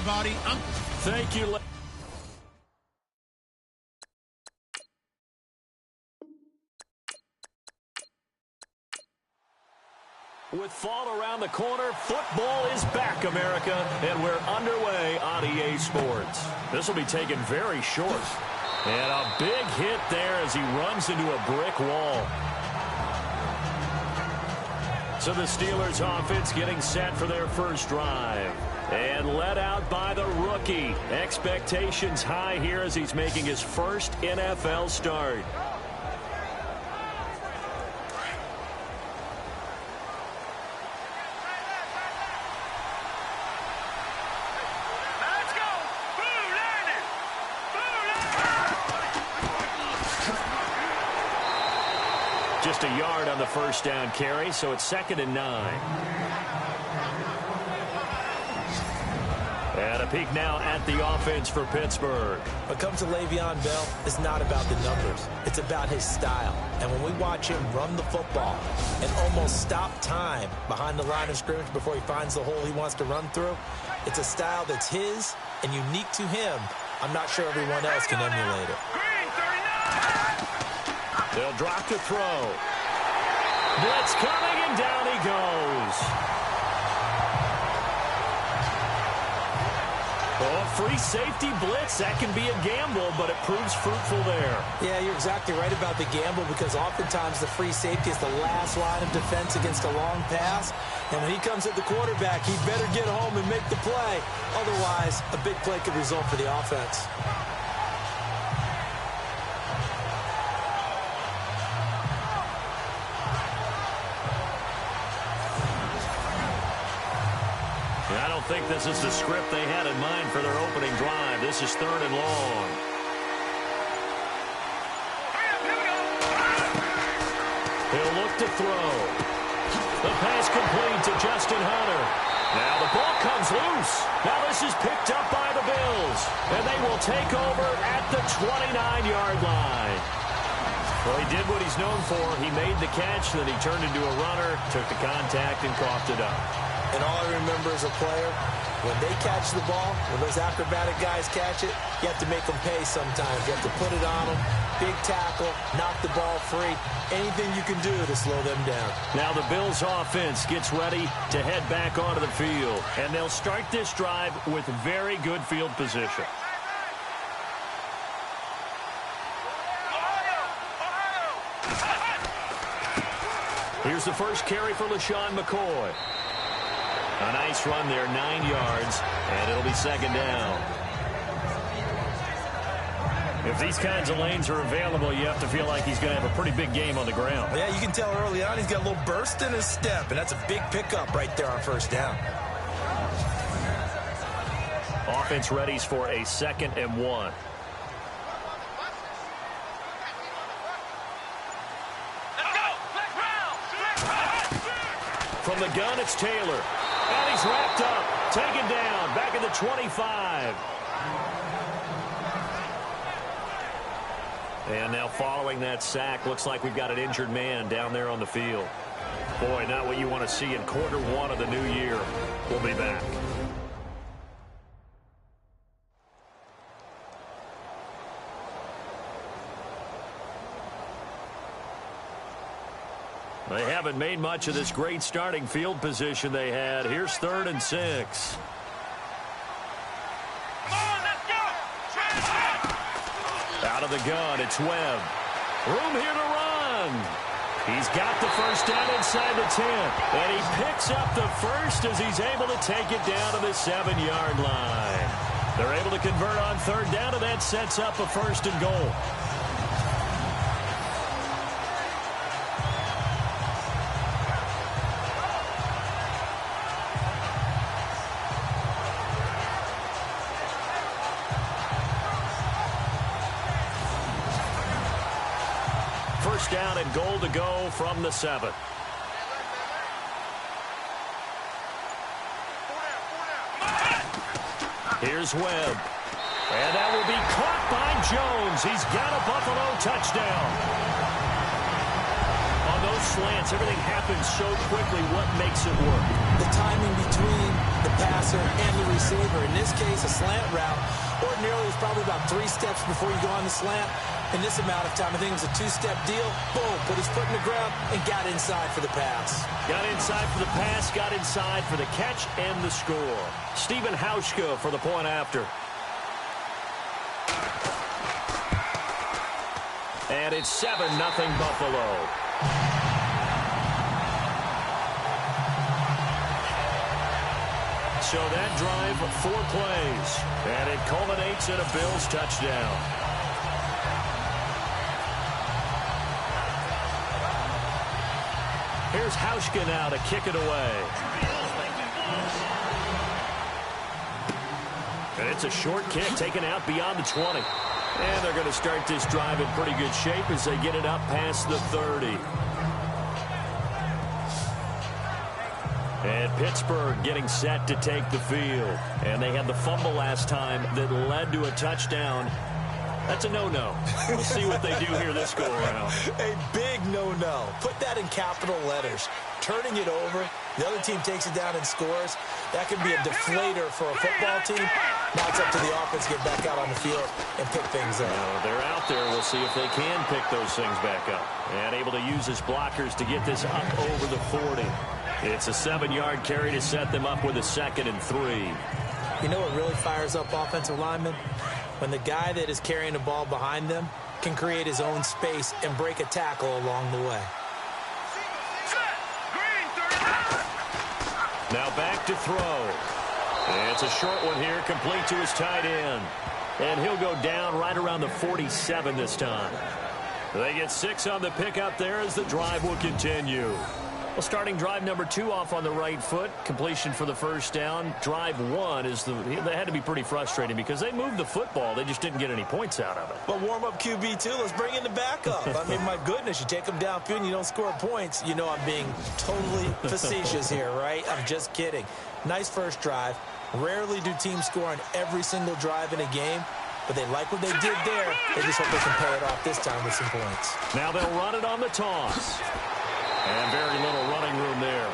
everybody. Thank you. With fall around the corner, football is back, America, and we're underway on EA Sports. This will be taken very short. And a big hit there as he runs into a brick wall. So the Steelers offense getting set for their first drive. And led out by the rookie. Expectations high here as he's making his first NFL start. Just a yard on the first down carry, so it's 2nd and 9. And a peek now at the offense for Pittsburgh. When it comes to Le'Veon Bell, it's not about the numbers. It's about his style. And when we watch him run the football and almost stop time behind the line of scrimmage before he finds the hole he wants to run through, it's a style that's his and unique to him. I'm not sure everyone else can emulate it. They'll drop to throw. Blitz coming, and down he goes. Oh, free safety blitz. That can be a gamble, but it proves fruitful there. Yeah, you're exactly right about the gamble because oftentimes the free safety is the last line of defense against a long pass. And when he comes at the quarterback, he better get home and make the play. Otherwise, a big play could result for the offense. I don't think this is the script they had in mind for their opening drive. This is 3rd and long. He'll look to throw. The pass complete to Justin Hunter. Now the ball comes loose. Now this is picked up by the Bills. And they will take over at the 29-yard line. Well, he did what he's known for. He made the catch, then he turned into a runner, took the contact, and coughed it up. And all I remember as a player, when they catch the ball, when those acrobatic guys catch it, you have to make them pay sometimes. You have to put it on them, big tackle, knock the ball free, anything you can do to slow them down. Now the Bills offense gets ready to head back onto the field. And they'll start this drive with very good field position. Here's the first carry for LaShawn McCoy. A nice run there, 9 yards, and it'll be 2nd down. If these kinds of lanes are available, you have to feel like he's going to have a pretty big game on the ground. Yeah, you can tell early on he's got a little burst in his step, and that's a big pickup right there on 1st down. Offense readies for a 2nd and 1. From the gun, it's Taylor. And he's wrapped up, taken down, back at the 25. And now following that sack, looks like we've got an injured man down there on the field. Boy, not what you want to see in quarter 1 of the new year. We'll be back. They haven't made much of this great starting field position they had. Here's 3rd and 6. Out of the gun, it's Webb. Room here to run. He's got the first down inside the 10. And he picks up the first as he's able to take it down to the 7-yard line. They're able to convert on 3rd down, and that sets up a 1st and goal. Down and goal to go from the 7. Here's Webb. And that will be caught by Jones. He's got a Buffalo touchdown. On those those slants, everything happens so quickly. What makes it work? The timing between the passer and the receiver. In this case, a slant route ordinarily is probably about 3 steps before you go on the slant. In this amount of time, I think it was a 2-step deal. Boom, put his foot in the ground and got inside for the pass. Got inside for the pass, got inside for the catch and the score. Stephen Hauschka for the point after. And it's 7-0 Buffalo. So that drive, 4 plays. And it culminates in a Bills touchdown. Here's Hauschka now to kick it away. And it's a short kick taken out beyond the 20. And they're going to start this drive in pretty good shape as they get it up past the 30. And Pittsburgh getting set to take the field. And they had the fumble last time that led to a touchdown. That's a no-no. We'll see what they do here this go-around. A big no-no. Put that in capital letters. Turning it over, the other team takes it down and scores. That could be a deflator for a football team. Now it's up to the offense to get back out on the field and pick things up. They're out there. We'll see if they can pick those things back up. And able to use his blockers to get this up over the 40. It's a 7-yard carry to set them up with a 2nd and 3. You know what really fires up offensive linemen? When the guy that is carrying the ball behind them can create his own space and break a tackle along the way. Now back to throw. It's a short one here, complete to his tight end. And he'll go down right around the 47 this time. They get 6 on the pickup there as the drive will continue. Well, starting drive number 2 off on the right foot. Completion for the first down. Drive 1 is they had to be pretty frustrating because they moved the football. They just didn't get any points out of it. But warm up QB too. Let's bring in the backup. I mean, my goodness, you take them downfield and you don't score points. You know I'm being totally facetious here, right? I'm just kidding. Nice first drive. Rarely do teams score on every single drive in a game. But they like what they did there. They just hope they can pay it off this time with some points. Now they'll run it on the toss. And very little running room there.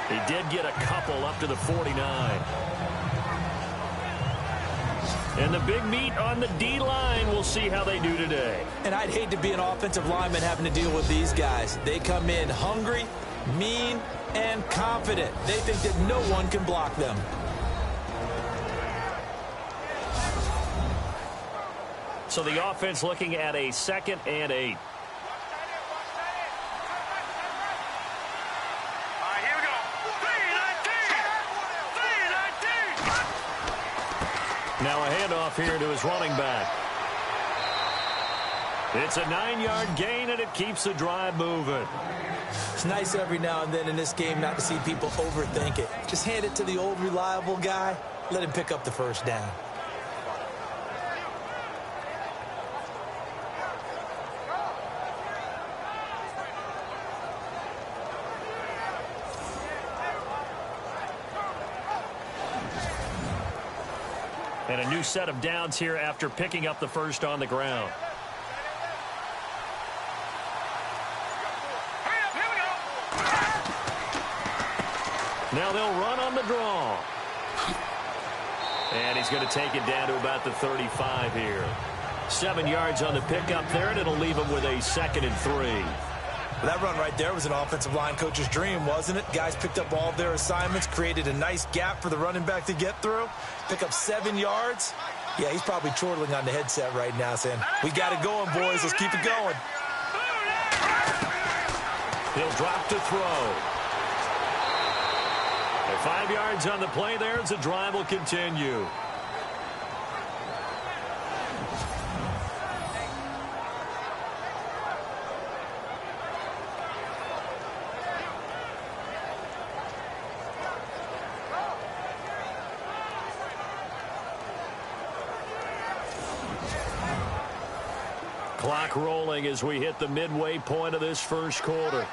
He did get a couple up to the 49. And the big meat on the D-line. We'll see how they do today. And I'd hate to be an offensive lineman having to deal with these guys. They come in hungry, mean, and confident. They think that no one can block them. So the offense looking at a 2nd and 8. Now a handoff here to his running back. It's a 9-yard gain, and it keeps the drive moving. It's nice every now and then in this game not to see people overthink it. Just hand it to the old reliable guy. Let him pick up the first down. And a new set of downs here after picking up the first on the ground. Now they'll run on the draw. And he's going to take it down to about the 35 here. 7 yards on the pickup there, and it'll leave him with a 2nd and 3. That run right there was an offensive line coach's dream, wasn't it? Guys picked up all of their assignments, created a nice gap for the running back to get through. Pick up 7 yards. Yeah, he's probably chortling on the headset right now saying, we got it going, boys. Let's keep it going. He'll drop to throw. And 5 yards on the play there as the drive will continue. Clock rolling as we hit the midway point of this first quarter.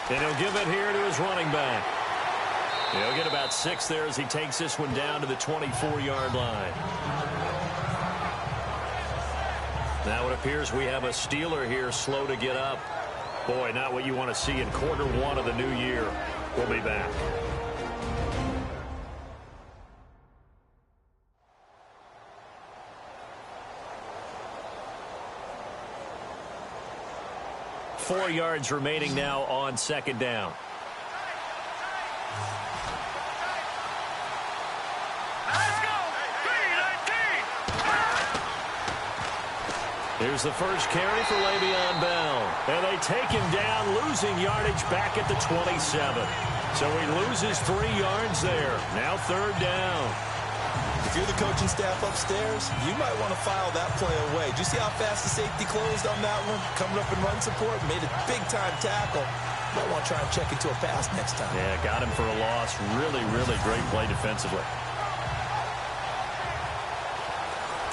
And he'll give it here to his running back. He'll get about 6 there as he takes this one down to the 24-yard line. Now it appears we have a Steeler here slow to get up. Boy, not what you want to see in quarter one of the new year. We'll be back. Four yards remaining now on second down. Here's the first carry for Le'Veon Bell. And they take him down, losing yardage back at the 27. So he loses 3 yards there. Now third down. If you're the coaching staff upstairs, you might want to file that play away. Do you see how fast the safety closed on that one? Coming up in run support, made a big-time tackle. Might want to try and check into a pass next time. Yeah, got him for a loss. Really, really great play defensively.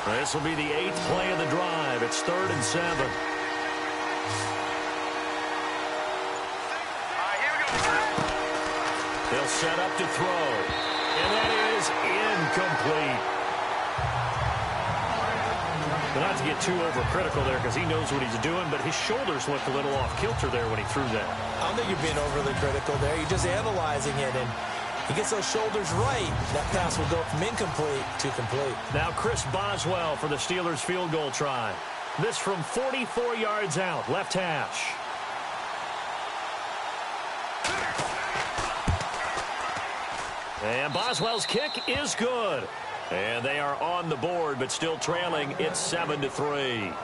This will be the 8th play of the drive. It's 3rd and 7. They'll set up to throw. And that is incomplete. But not to get too overcritical there because he knows what he's doing, but his shoulders looked a little off kilter there when he threw that. I don't think you're being overly critical there. You're just analyzing it, and he gets those shoulders right. That pass will go from incomplete to complete. Now Chris Boswell for the Steelers field goal try. This from 44 yards out, left hash. And Boswell's kick is good. And they are on the board, but still trailing. It's 7-3.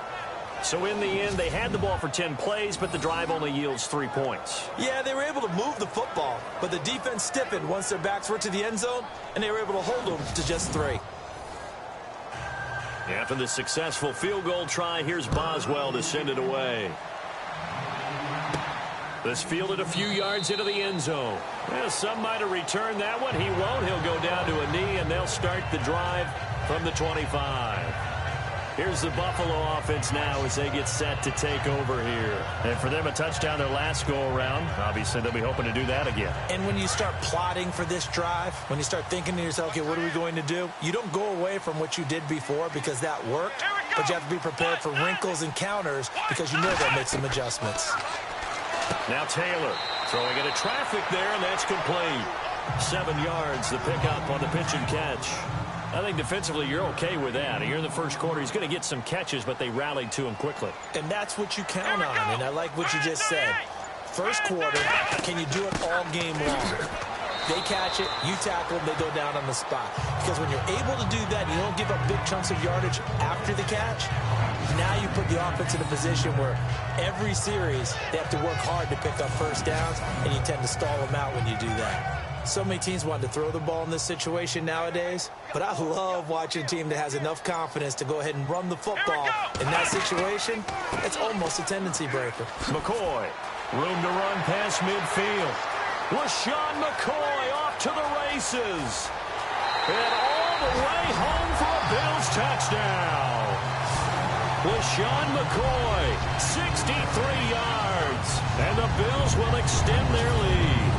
So in the end, they had the ball for 10 plays, but the drive only yields 3 points. Yeah, they were able to move the football, but the defense stiffened once their backs were to the end zone, and they were able to hold them to just 3. After the successful field goal try, here's Boswell to send it away. This fielded a few yards into the end zone. Well, some might have returned that one. He won't. He'll go down to a knee, and they'll start the drive from the 25. Here's the Buffalo offense now as they get set to take over here. And for them, a touchdown their last go-around. Obviously, they'll be hoping to do that again. And when you start plotting for this drive, when you start thinking to yourself, okay, what are we going to do? You don't go away from what you did before because that worked, but you have to be prepared for wrinkles and counters because you know they'll make some adjustments. Now Taylor throwing into traffic there, and that's complete. 7 yards, the pickup on the pitch and catch. I think defensively you're okay with that. You're in the first quarter. He's going to get some catches, but they rallied to him quickly. And that's what you count on, and I like what you just said. First quarter, can you do it all game long? They catch it, you tackle them, they go down on the spot. Because when you're able to do that, you don't give up big chunks of yardage after the catch. Now you put the offense in a position where every series they have to work hard to pick up first downs, and you tend to stall them out when you do that. So many teams want to throw the ball in this situation nowadays, but I love watching a team that has enough confidence to go ahead and run the football. In that situation, it's almost a tendency breaker. McCoy, room to run past midfield. LaShawn McCoy off to the races. And all the way home for a Bills touchdown. LaShawn McCoy, 63 yards. And the Bills will extend their lead.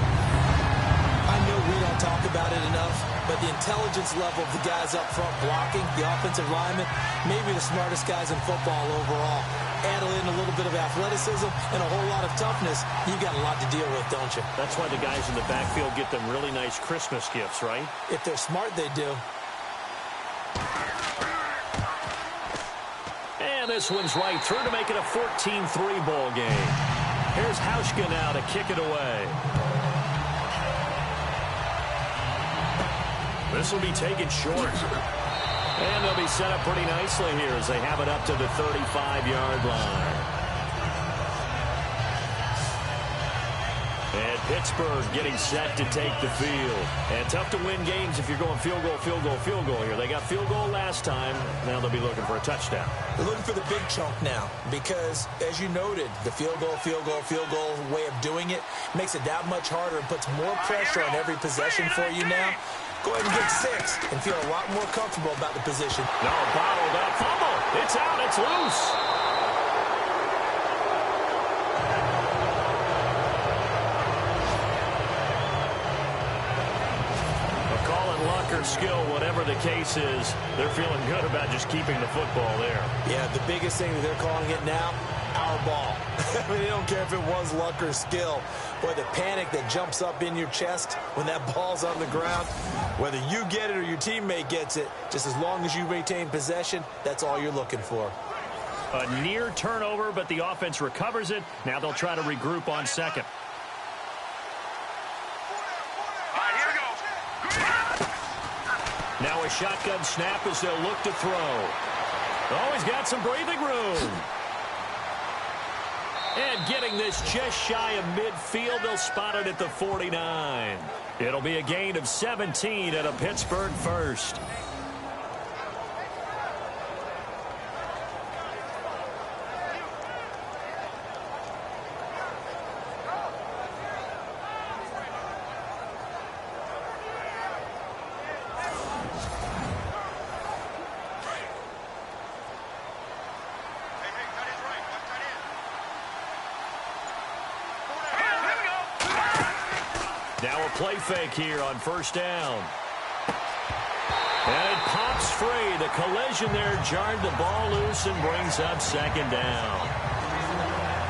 I know we don't talk about it enough, but the intelligence level of the guys up front blocking, the offensive linemen, maybe the smartest guys in football overall. Add in a little bit of athleticism and a whole lot of toughness, you've got a lot to deal with, don't you? That's why the guys in the backfield get them really nice Christmas gifts, right? If they're smart, they do. And this one's right through to make it a 14-3 ball game. Here's Hauschka now to kick it away. This will be taken short. And they'll be set up pretty nicely here as they have it up to the 35-yard line. And Pittsburgh getting set to take the field. And tough to win games if you're going field goal, field goal, field goal here. They got field goal last time. Now they'll be looking for a touchdown. They're looking for the big chunk now because, as you noted, the field goal way of doing it makes it that much harder and puts more pressure on every possession for you now. Go ahead and get 6 and feel a lot more comfortable about the position. No, bottled up. Fumble. It's out. It's loose. McCall and Luck or skill, whatever the case is, they're feeling good about just keeping the football there. Yeah, the biggest thing that they're calling it now, our ball. I mean, they don't care if it was luck or skill. Boy, the panic that jumps up in your chest when that ball's on the ground, whether you get it or your teammate gets it, just as long as you maintain possession, that's all you're looking for. A near turnover, but the offense recovers it. Now they'll try to regroup on second. Now a shotgun snap as they'll look to throw. Oh, he's got some breathing room. And getting this just shy of midfield, they'll spot it at the 49. It'll be a gain of 17 at a Pittsburgh first. Now a play fake here on first down. And it pops free. The collision there jarred the ball loose and brings up second down.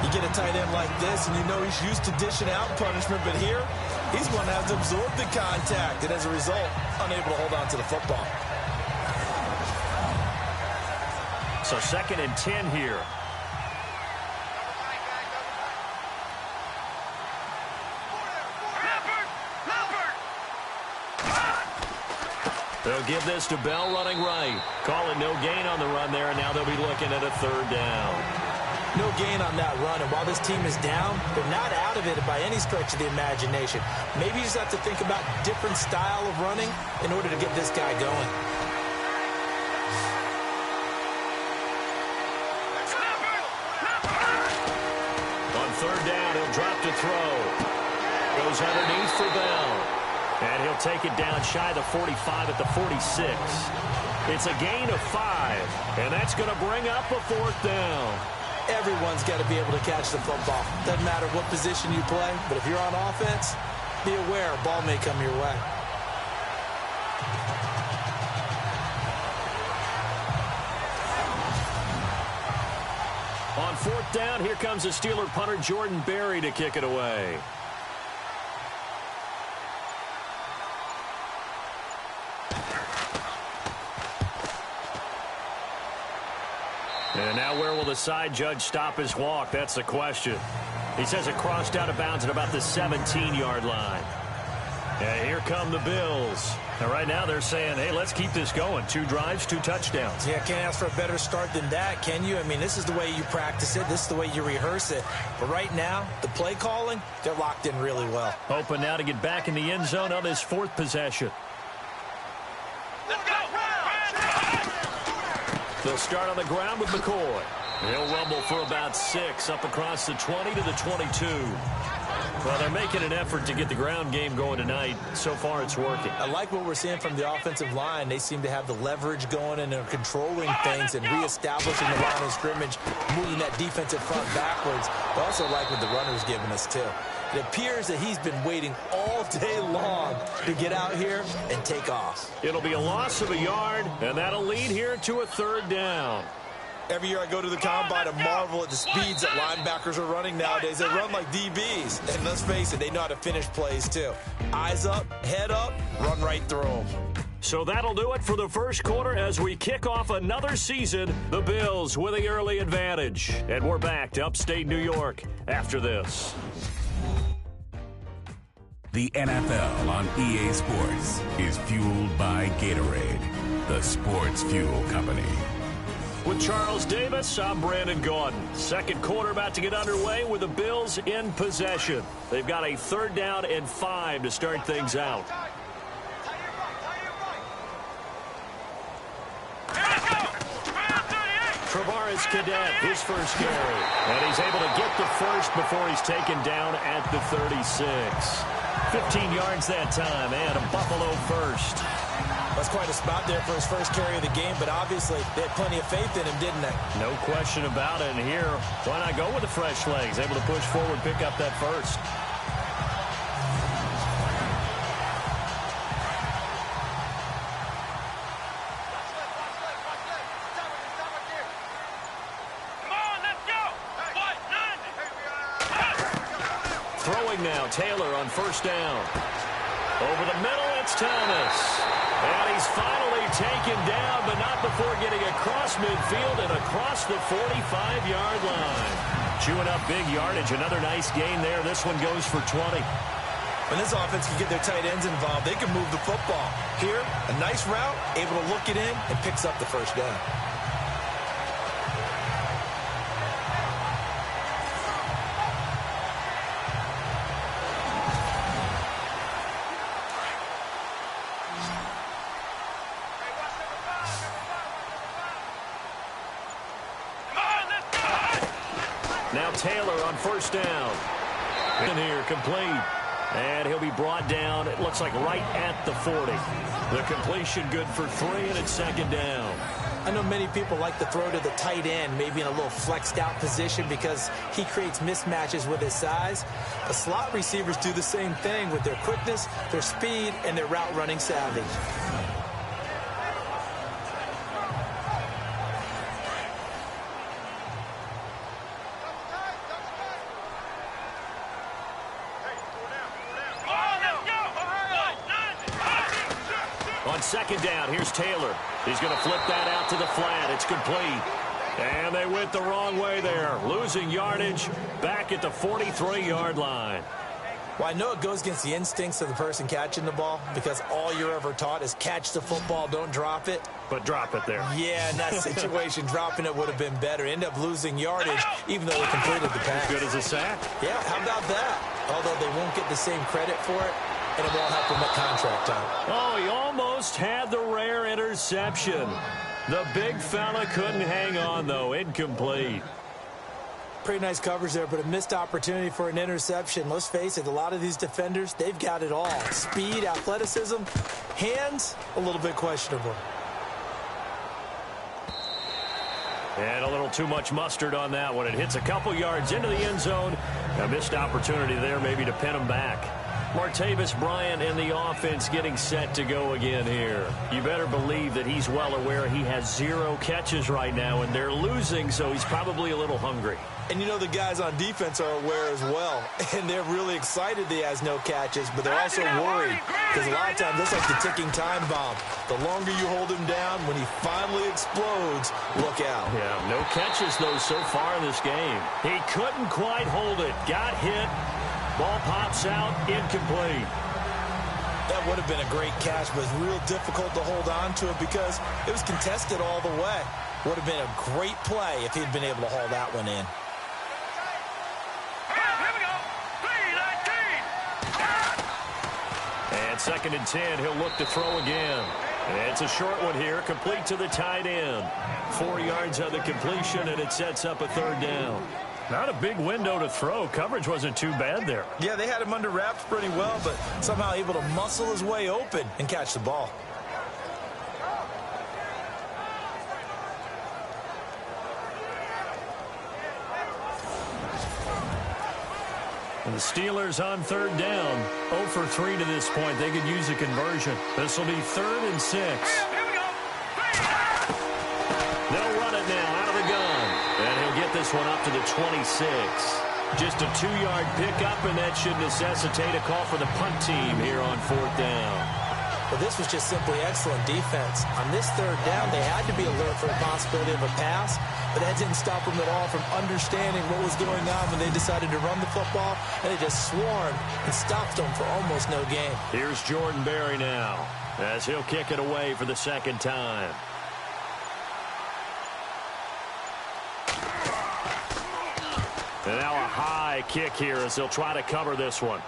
You get a tight end like this, and you know he's used to dishing out punishment, but here, he's going to have to absorb the contact, and as a result, unable to hold on to the football. So 2nd and 10 here. They'll give this to Bell running right. Call it no gain on the run there, and now they'll be looking at a 3rd down. No gain on that run, and while this team is down, they're not out of it by any stretch of the imagination. Maybe you just have to think about different style of running in order to get this guy going. On 3rd down, he'll drop to throw. Goes underneath for Bell. And he'll take it down shy the 45 at the 46. It's a gain of 5, and that's going to bring up a 4th down. Everyone's got to be able to catch the football. Doesn't matter what position you play, but if you're on offense, be aware a ball may come your way. On 4th down, here comes the Steeler punter Jordan Berry to kick it away. And now where will the side judge stop his walk? That's the question. He says it crossed out of bounds at about the 17-yard line. And here come the Bills. And right now they're saying, hey, let's keep this going. 2 drives, 2 touchdowns. Yeah, can't ask for a better start than that, can you? I mean, this is the way you practice it. This is the way you rehearse it. But right now, the play calling, they're locked in really well. Hoping now to get back in the end zone on his 4th possession. They'll start on the ground with McCoy. He'll rumble for about 6 up across the 20 to the 22. Well, they're making an effort to get the ground game going tonight. So far, it's working. I like what we're seeing from the offensive line. They seem to have the leverage going, and they're controlling things and reestablishing the line of scrimmage, moving that defensive front backwards. I also like what the runner's giving us, too. It appears that he's been waiting all day long to get out here and take off. It'll be a loss of a yard, and that'll lead here to a 3rd down. Every year I go to the combine and marvel at the speeds that linebackers are running nowadays. They run like DBs. And let's face it, they know how to finish plays too. Eyes up, head up, run right through them. So that'll do it for the first quarter as we kick off another season. The Bills with the early advantage. And we're back to upstate New York after this. The NFL on EA Sports is fueled by Gatorade, the sports fuel company. With Charles Davis, I'm Brandon Gaudin. Second quarter about to get underway with the Bills in possession. They've got a 3rd down and 5 to start things out. Travaris Cadet, his first carry. And he's able to get the first before he's taken down at the 36. 15 yards that time, and a Buffalo first. That's quite a spot there for his first carry of the game, but obviously they had plenty of faith in him, didn't they? No question about it. And here, why not go with the fresh legs? Able to push forward, pick up that first. Throwing now, Taylor on first down. Over the middle, it's Thomas. And he's finally taken down, but not before getting across midfield and across the 45-yard line. Chewing up big yardage. Another nice gain there. This one goes for 20. When this offense can get their tight ends involved, they can move the football. Here, a nice route, able to look it in, and picks up the first down. Now Taylor on first down. In here, complete. And he'll be brought down, it looks like right at the 40. The completion good for 3, and it's second down. I know many people like to throw to the tight end, maybe in a little flexed out position because he creates mismatches with his size. The slot receivers do the same thing with their quickness, their speed, and their route running savvy. On second down, here's Taylor. He's going to flip that out to the flat. It's complete. And they went the wrong way there. Losing yardage back at the 43-yard line. Well, I know it goes against the instincts of the person catching the ball because all you're ever taught is catch the football, don't drop it. But drop it there. Yeah, in that situation, dropping it would have been better. End up losing yardage, even though they completed the pass. Good as a sack. Yeah, how about that? Although they won't get the same credit for it, and it won't help them at contract time. Oh, he almost had the rare interception. The big fella couldn't hang on, though. Incomplete. Pretty nice coverage there, but a missed opportunity for an interception. Let's face it, a lot of these defenders, they've got it all. Speed, athleticism, hands, a little bit questionable. And a little too much mustard on that one. It hits a couple yards into the end zone. A missed opportunity there maybe to pin him back. Martavis Bryant and the offense getting set to go again here. You better believe that he's well aware he has 0 catches right now, and they're losing, so he's probably a little hungry. And you know the guys on defense are aware as well, and they're really excited that he has no catches, but they're also worried because a lot of times that's like the ticking time bomb. The longer you hold him down, when he finally explodes, look out. Yeah, no catches, though, so far in this game. He couldn't quite hold it. Got hit. Ball pops out, incomplete. That would have been a great catch, but it's real difficult to hold on to it because it was contested all the way. Would have been a great play if he'd been able to haul that one in. And second and 10, he'll look to throw again. And it's a short one here, complete to the tight end. 4 yards on the completion, and it sets up a third down. Not a big window to throw. Coverage wasn't too bad there. Yeah, they had him under wraps pretty well, but somehow able to muscle his way open and catch the ball. And the Steelers on third down. 0 for 3 to this point. They could use a conversion. This will be 3rd and 6. They'll run it now out of the gun. And he'll get this one up to the 26. Just a 2-yard pickup, and that should necessitate a call for the punt team here on 4th down. Well, this was just simply excellent defense. On this third down, they had to be alert for the possibility of a pass, but that didn't stop them at all from understanding what was going on when they decided to run the football, and they just swarmed and stopped them for almost no gain. Here's Jordan Berry now, as he'll kick it away for the second time. And now a high kick here as they'll try to cover this one.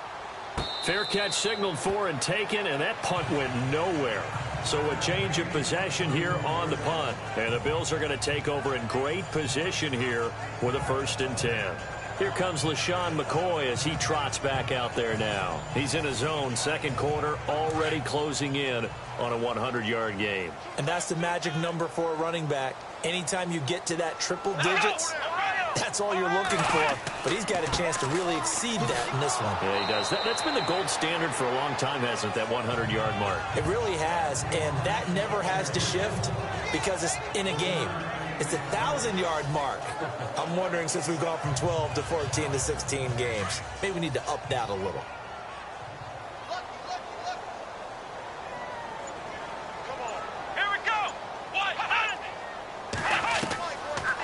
Fair catch signaled for and taken, and that punt went nowhere. So a change of possession here on the punt. And the Bills are going to take over in great position here with a 1st and 10. Here comes LaShawn McCoy as he trots back out there now. He's in his zone, second quarter, already closing in on a 100-yard game. And that's the magic number for a running back. Anytime you get to that triple digits, that's all you're looking for. But he's got a chance to really exceed that in this one. Yeah, he does. That's been the gold standard for a long time, hasn't it, that 100-yard mark? It really has, and that never has to shift because it's in a game. It's a 1,000-yard mark. I'm wondering, since we've gone from 12 to 14 to 16 games, maybe we need to up that a little.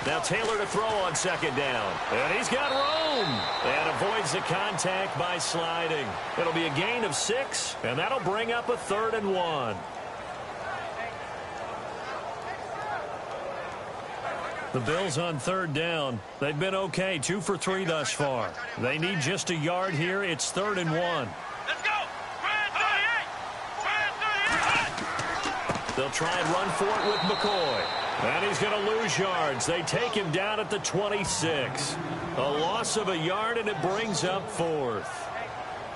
Now Taylor to throw on second down. And he's got room. And avoids the contact by sliding. It'll be a gain of 6, and that'll bring up a 3rd and 1. The Bills on 3rd down. They've been okay, 2 for 3 thus far. They need just a yard here. It's 3rd and 1. Let's go. They'll try and run for it with McCoy. And he's going to lose yards. They take him down at the 26. A loss of a yard, and it brings up 4th.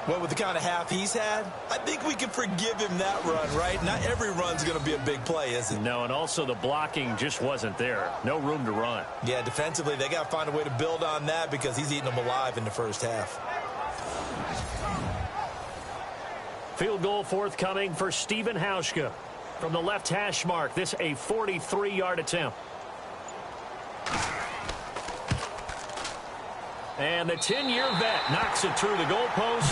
Well, with the kind of half he's had, I think we can forgive him that run, right? Not every run's going to be a big play, is it? No, and also the blocking just wasn't there. No room to run. Yeah, defensively, they got to find a way to build on that because he's eating them alive in the first half. Field goal forthcoming for Stephen Hauschka. From the left hash mark, this a 43-yard attempt. And the 10-year vet knocks it through the goalpost.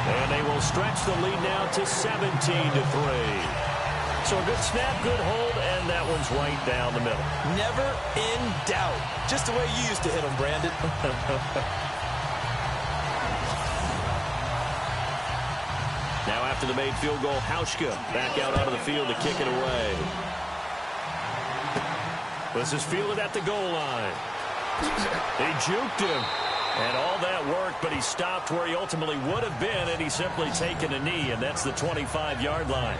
And they will stretch the lead now to 17-3. So a good snap, good hold, and that one's right down the middle. Never in doubt. Just the way you used to hit them, Brandon. Now after the made field goal, Hauschka back out onto the field to kick it away. This is fielded at the goal line. He juked him. And all that worked, but he stopped where he ultimately would have been had he simply taken a knee, and that's the 25-yard line.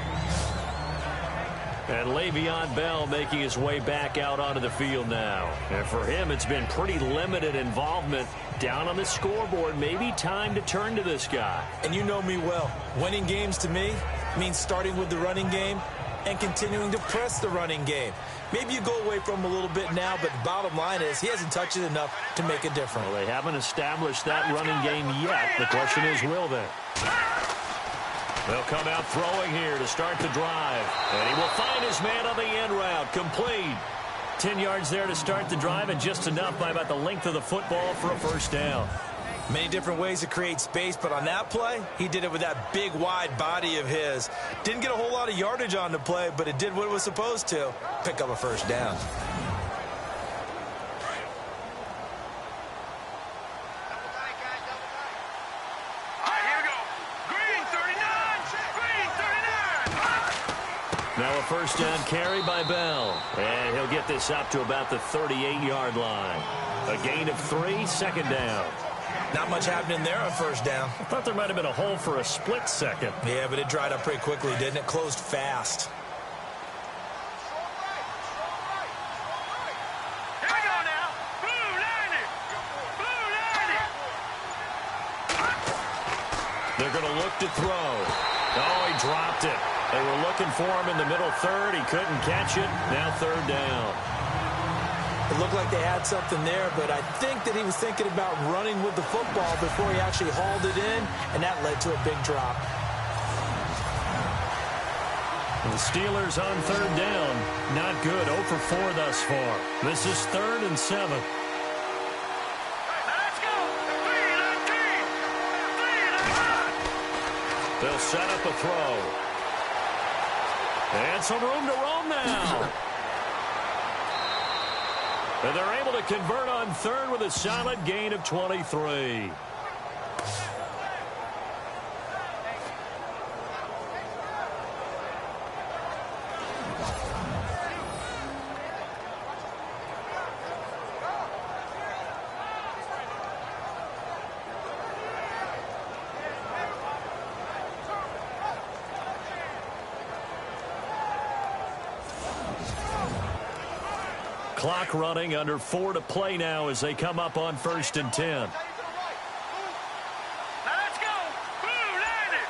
And Le'Veon Bell making his way back out onto the field now. And for him, it's been pretty limited involvement down on the scoreboard. Maybe time to turn to this guy. And you know me well. Winning games to me means starting with the running game and continuing to press the running game. Maybe you go away from him a little bit now, but the bottom line is he hasn't touched it enough to make a difference. Well, they haven't established that running game yet. The question is, will they? They'll come out throwing here to start the drive. And he will find his man on the end route. Complete. 10 yards there to start the drive, and just enough by about the length of the football for a first down. Many different ways to create space, but on that play, he did it with that big, wide body of his. Didn't get a whole lot of yardage on the play, but it did what it was supposed to. Pick up a first down. Now a first down carry by Bell. And he'll get this up to about the 38-yard line. A gain of 3, second down. Not much happening there on first down. I thought there might have been a hole for a split second. Yeah, but it dried up pretty quickly, didn't it? Closed fast. Here we go now. Blue line it. Blue line it. They're going to look to throw. Oh, he dropped it. They were looking for him in the middle third. He couldn't catch it. Now third down. It looked like they had something there, but I think that he was thinking about running with the football before he actually hauled it in, and that led to a big drop. The Steelers on third down. Not good. 0 for 4 thus far. This is 3rd and 7. Let's go. They'll set up a throw. And some room to roam now. And they're able to convert on third with a solid gain of 23. Clock running, under 4 to play now as they come up on 1st and 10. Now let's go. Blue line it.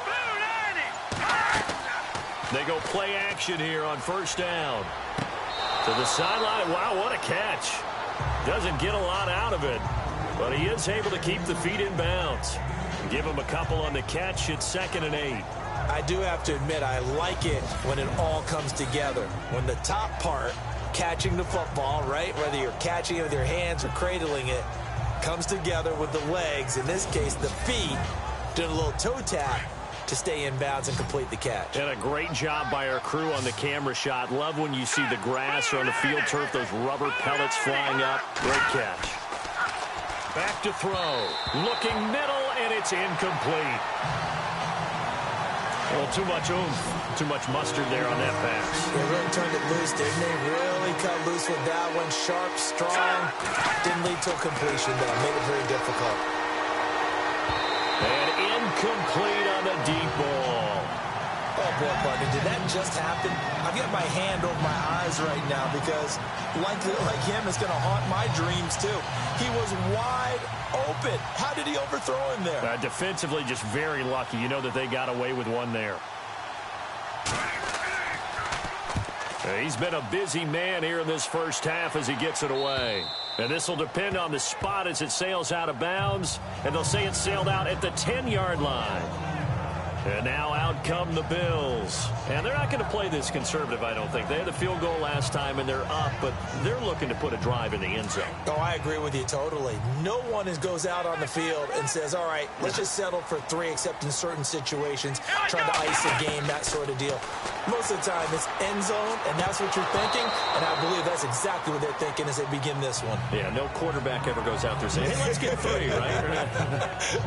Blue line it. They go play action here on first down. To the sideline. Wow, what a catch. Doesn't get a lot out of it, but he is able to keep the feet in bounds. Give him a couple on the catch. It's 2nd and 8. I do have to admit, I like it when it all comes together. When the top part catching the football, right? Whether you're catching it with your hands or cradling it, comes together with the legs, in this case the feet, doing a little toe tap to stay in bounds and complete the catch. And a great job by our crew on the camera shot. Love when you see the grass or on the field turf, those rubber pellets flying up. Great catch. Back to throw. Looking middle, and it's incomplete. A little too much oomph, too much mustard there on that pass. They really turned it loose, didn't they? Really cut loose with that one. Sharp, strong. Didn't lead to a completion, though. Made it very difficult. And incomplete on the deep ball. Oh, boy, partner, did that just happen? I've got my hand over my eyes right now because, like him, it's going to haunt my dreams, too. He was wide open. How did he overthrow him there? Defensively, just very lucky. You know that they got away with one there. He's been a busy man here in this first half as he gets it away. And this will depend on the spot as it sails out of bounds. And they'll say it sailed out at the 10-yard line. And now out come the Bills. And they're not going to play this conservative, I don't think. They had the field goal last time, and they're up, but they're looking to put a drive in the end zone. Oh, I agree with you totally. No one goes out on the field and says, all right, let's just settle for 3, except in certain situations, trying to ice a game, that sort of deal. Most of the time, it's end zone, and that's what you're thinking, and I believe that's exactly what they're thinking as they begin this one. Yeah, no quarterback ever goes out there saying, hey, let's get 3, right?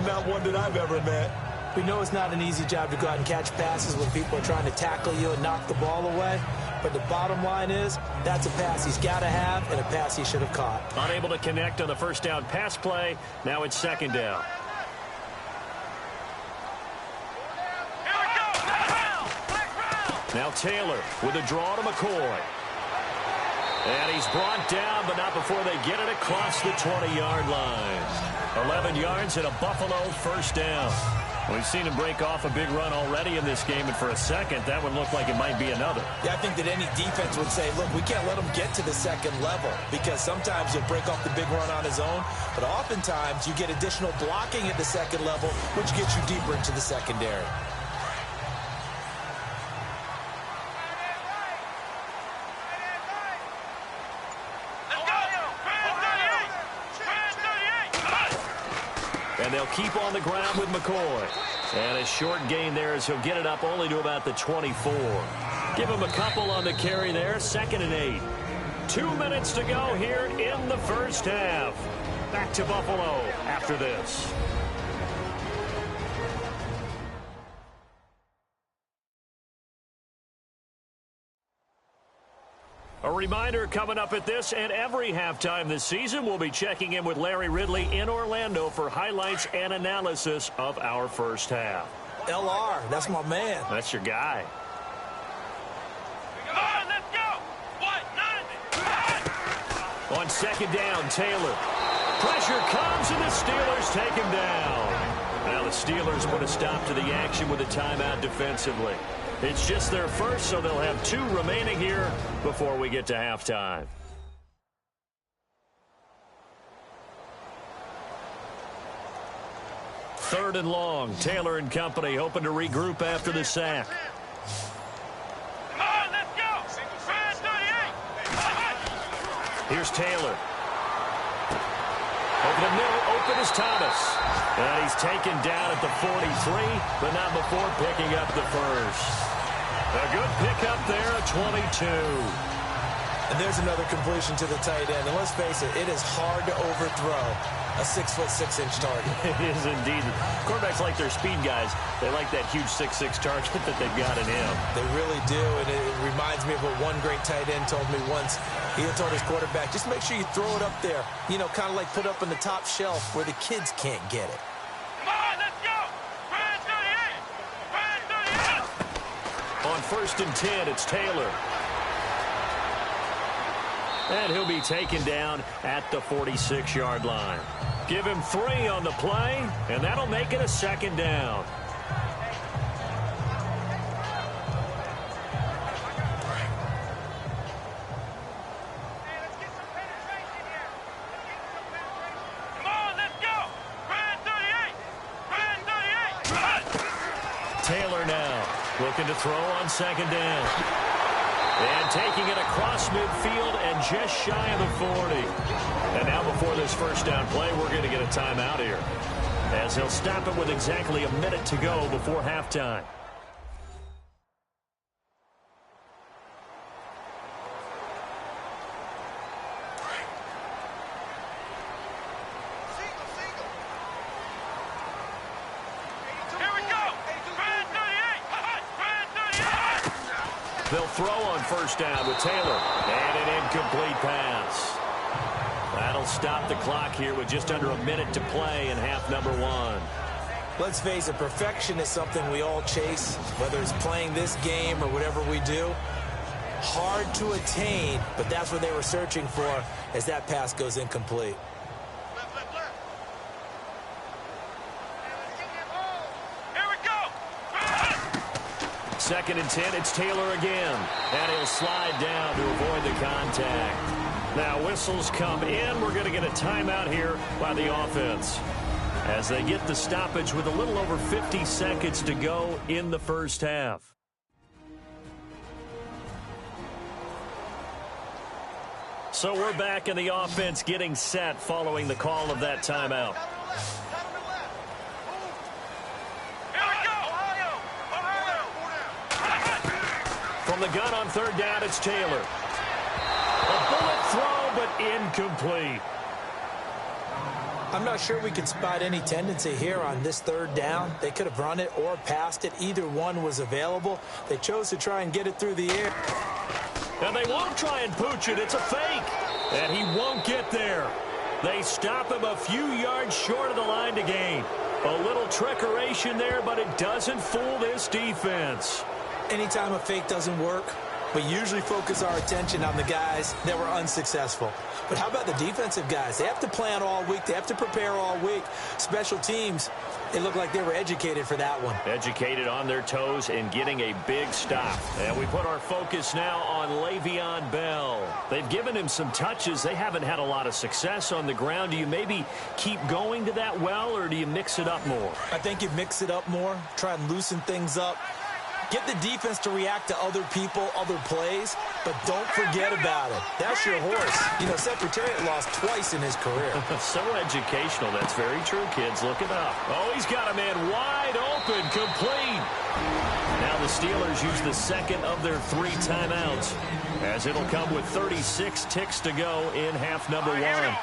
Not one that I've ever met. We know it's not an easy job to go out and catch passes when people are trying to tackle you and knock the ball away. But the bottom line is, that's a pass he's got to have and a pass he should have caught. Unable to connect on the first down pass play. Now it's second down. Now Taylor with a draw to McCoy. And he's brought down, but not before they get it across the 20-yard line. 11 yards and a Buffalo first down. We've seen him break off a big run already in this game, and for a second, that would look like it might be another. Yeah, I think that any defense would say, look, we can't let him get to the second level, because sometimes he'll break off the big run on his own, but oftentimes you get additional blocking at the second level, which gets you deeper into the secondary. And they'll keep on the ground with McCoy. And a short gain there as he'll get it up only to about the 24. Give him a couple on the carry there. 2nd and 8. 2 minutes to go here in the first half. Back to Buffalo after this. A reminder coming up at this and every halftime this season, we'll be checking in with Larry Ridley in Orlando for highlights and analysis of our first half. LR, that's my man. That's your guy. Come on, let's go. On second down, Taylor. Pressure comes and the Steelers take him down. Now the Steelers put a stop to the action with a timeout defensively. It's just their first, so they'll have 2 remaining here before we get to halftime. Third and long. Taylor and company hoping to regroup after the sack. Come on, let's go. 38. Here's Taylor. Over the middle, open is Thomas. And he's taken down at the 43, but not before picking up the first. A good pickup there at 22. And there's another completion to the tight end. And let's face it, it is hard to overthrow a 6'6" target. It is indeed. Quarterbacks like their speed guys. They like that huge 6'6" target that they've got in him. They really do, and it reminds me of what one great tight end told me once. He had told his quarterback, just make sure you throw it up there. You know, kind of like put up on the top shelf where the kids can't get it. Come on, let's go. 38. On 1st and 10, it's Taylor. And he'll be taken down at the 46-yard line. Give him 3 on the play, and that'll make it a 2nd down. Come on, let's go. 38. Taylor now looking to throw on 2nd down. And taking it across midfield and just shy of the 40. And now before this first down play, we're going to get a timeout here, as he'll stop it with exactly a minute to go before halftime. They'll throw on first down with Taylor. And an incomplete pass. That'll stop the clock here with just under a minute to play in half number one. Let's face it, perfection is something we all chase, whether it's playing this game or whatever we do. Hard to attain, but that's what they were searching for as that pass goes incomplete. Second and 10, it's Taylor again. And he'll slide down to avoid the contact. Now whistles come in. We're going to get a timeout here by the offense, as they get the stoppage with a little over 50 seconds to go in the first half. So we're back in the offense getting set following the call of that timeout. From the gun on third down, it's Taylor. A bullet throw, but incomplete. I'm not sure we could spot any tendency here on this third down. They could have run it or passed it. Either one was available. They chose to try and get it through the air. And they won't try and pooch it. It's a fake. And he won't get there. They stop him a few yards short of the line to gain. A little trickeration there, but it doesn't fool this defense. Anytime a fake doesn't work, we usually focus our attention on the guys that were unsuccessful. But how about the defensive guys? They have to plan all week. They have to prepare all week. Special teams, it looked like they were educated for that one. Educated on their toes and getting a big stop. And we put our focus now on Le'Veon Bell. They've given him some touches. They haven't had a lot of success on the ground. Do you maybe keep going to that well, or do you mix it up more? I think you mix it up more, try and loosen things up. Get the defense to react to other people, other plays, but don't forget about it. That's your horse. You know, Secretariat lost twice in his career. So educational. That's very true, kids. Look it up. Oh, he's got a man wide open, complete. Now the Steelers use the second of their 3 timeouts, as it'll come with 36 ticks to go in half number one.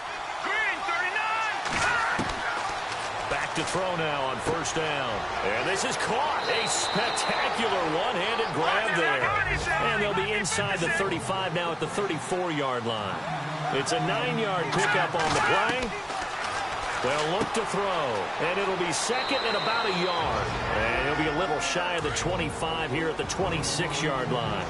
To throw now on first down. And this is caught. A spectacular one-handed grab there. And they'll be inside the 35 now at the 34-yard line. It's a 9-yard pickup on the play. They'll look to throw. And it'll be second and about a yard. And it'll be a little shy of the 25 here at the 26-yard line.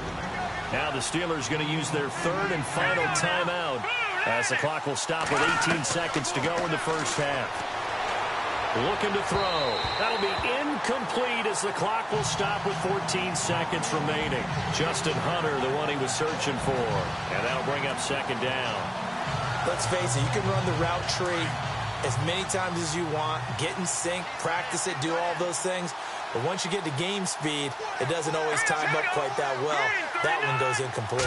Now the Steelers going to use their third and final timeout, as the clock will stop with 18 seconds to go in the first half. Looking to throw. That'll be incomplete, as the clock will stop with 14 seconds remaining. Justin Hunter, the one he was searching for. And that'll bring up second down. Let's face it, you can run the route tree as many times as you want, get in sync, practice it, do all those things. But once you get to game speed, it doesn't always time up quite that well. That one goes incomplete.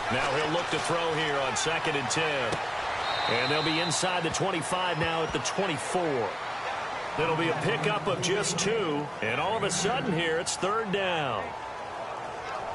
Now he'll look to throw here on second and 10. And they'll be inside the 25 now at the 24. It'll be a pickup of just 2. And all of a sudden here, it's third down.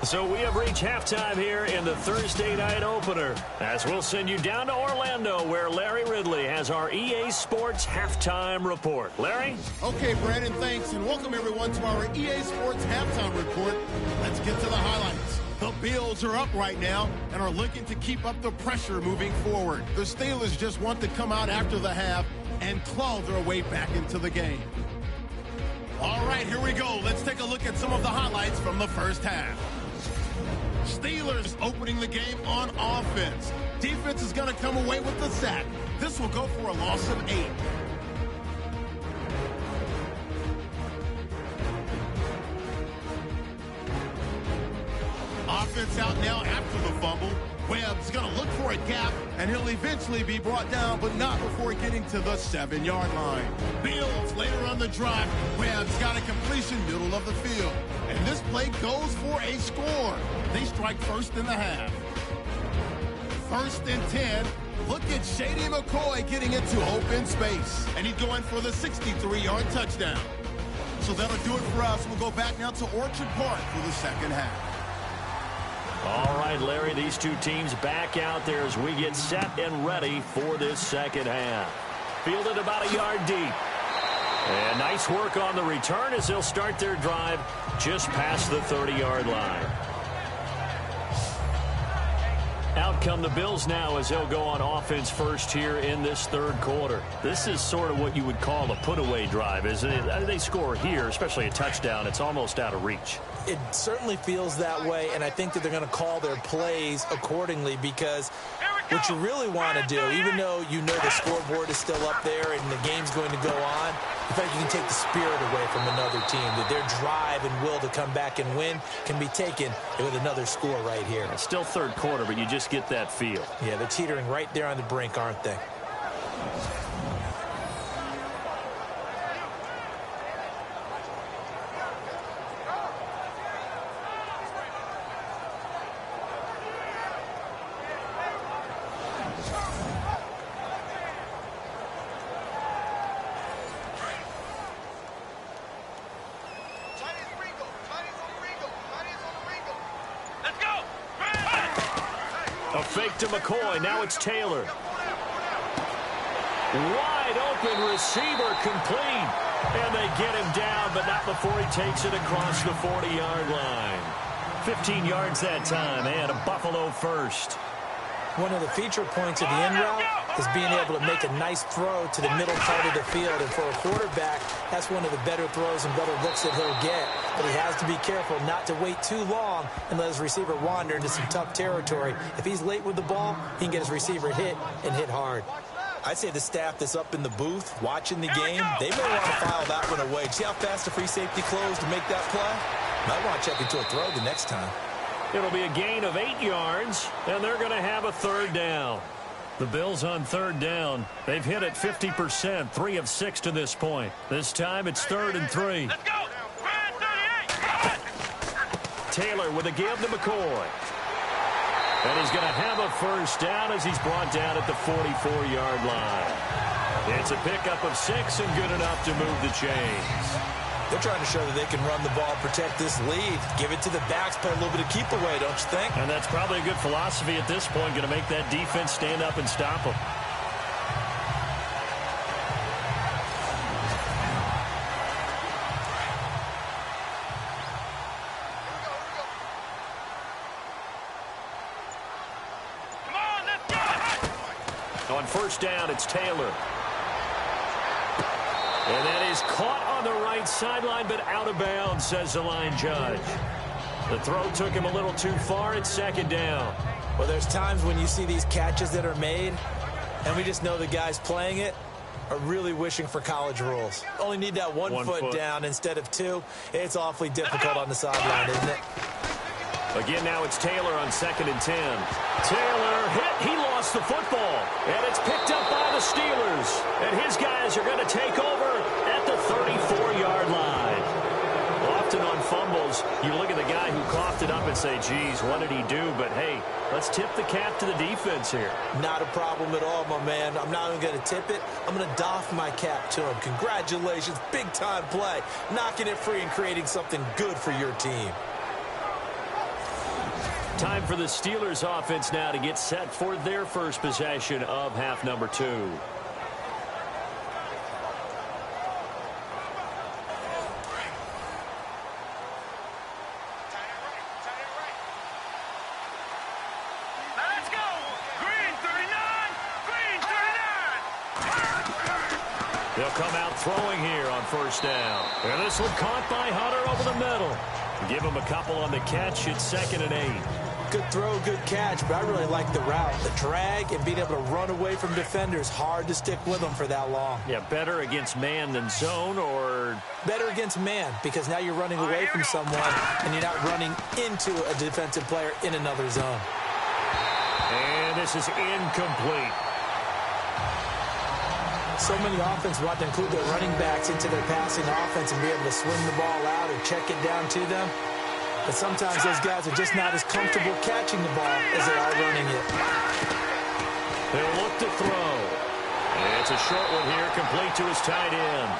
So we have reached halftime here in the Thursday night opener, as we'll send you down to Orlando, where Larry Ridley has our EA Sports halftime report. Larry? Okay, Brandon, thanks, and welcome everyone to our EA Sports halftime report. Let's get to the highlights. The Bills are up right now and are looking to keep up the pressure moving forward. The Steelers just want to come out after the half and claw their way back into the game. All right, here we go. Let's take a look at some of the highlights from the first half. Steelers opening the game on offense. Defense is going to come away with the sack. This will go for a loss of 8. Offense out now after the fumble. Webb's going to look for a gap, and he'll eventually be brought down, but not before getting to the 7-yard line. Bills later on the drive. Webb's got a completion middle of the field. And this play goes for a score. They strike first in the half. 1st and 10. Look at Shady McCoy getting into open space. And he's going for the 63-yard touchdown. So that'll do it for us. We'll go back now to Orchard Park for the second half. All right, Larry, these two teams back out there as we get set and ready for this second half. Fielded about a yard deep. And nice work on the return as they'll start their drive just past the 30-yard line. Out come the Bills now as they'll go on offense first here in this third quarter. This is sort of what you would call a put-away drive, isn't it? They score here, especially a touchdown. It's almost out of reach. It certainly feels that way, and I think that they're going to call their plays accordingly because what you really want to do, even though you know the scoreboard is still up there and the game's going to go on, in fact, you can take the spirit away from another team, that their drive and will to come back and win can be taken with another score right here. It's still third quarter, but you just get that feel. Yeah, they're teetering right there on the brink, aren't they? A fake to McCoy. Now it's Taylor. Wide open receiver complete. And they get him down, but not before he takes it across the 40-yard line. 15 yards that time, and a Buffalo first. One of the feature points of the end route is being able to make a nice throw to the middle part of the field. And for a quarterback, that's one of the better throws and better looks that he'll get. But he has to be careful not to wait too long and let his receiver wander into some tough territory. If he's late with the ball, he can get his receiver hit and hit hard. I'd say the staff that's up in the booth watching the game, they may want to file that one away. See how fast the free safety closed to make that play? Might want to check into a throw the next time. It'll be a gain of 8 yards, and they're going to have a third down. The Bills on third down. They've hit it 50%, 3 of 6 to this point. This time it's 3rd and 3. Let's go. 38. Taylor with a give to McCoy. And he's going to have a first down as he's brought down at the 44-yard line. It's a pickup of 6 and good enough to move the chains. They're trying to show that they can run the ball, protect this lead, give it to the backs, play a little bit of keep away, don't you think? And that's probably a good philosophy at this point, going to make that defense stand up and stop them. Come on, let's go. On first down, it's Taylor. And that is caught on the right sideline, but out of bounds, says the line judge. The throw took him a little too far. It's 2nd down. Well, there's times when you see these catches that are made, and we just know the guys playing it are really wishing for college rules. Only need that one foot down instead of 2. It's awfully difficult on the sideline, isn't it? Again, now it's Taylor on 2nd and 10. Taylor hit. He lost the football. And it's picked up by the Steelers. And his guys are going to take over at the 34-yard line. Often on fumbles, you look at the guy who coughed it up and say, geez, what did he do? But, hey, let's tip the cap to the defense here. Not a problem at all, my man. I'm not even going to tip it. I'm going to doff my cap to him. Congratulations. Big-time play. Knocking it free and creating something good for your team. Time for the Steelers offense now to get set for their first possession of half number 2. Let's go. Green 39. Green 39. They'll come out throwing here on first down. And this one caught by Hunter over the middle. Give him a couple on the catch. It's 2nd and 8. Good throw, good catch, but I really like the route. The drag and being able to run away from defenders. Hard to stick with them for that long. Yeah, better against man than zone, or better against man, because now you're running away from someone and you're not running into a defensive player in another zone. And this is incomplete. So many offenses want to include their running backs into their passing offense and be able to swing the ball out or check it down to them. But sometimes those guys are just not as comfortable catching the ball as they are running it. They'll look to throw. And it's a short one here, complete to his tight end.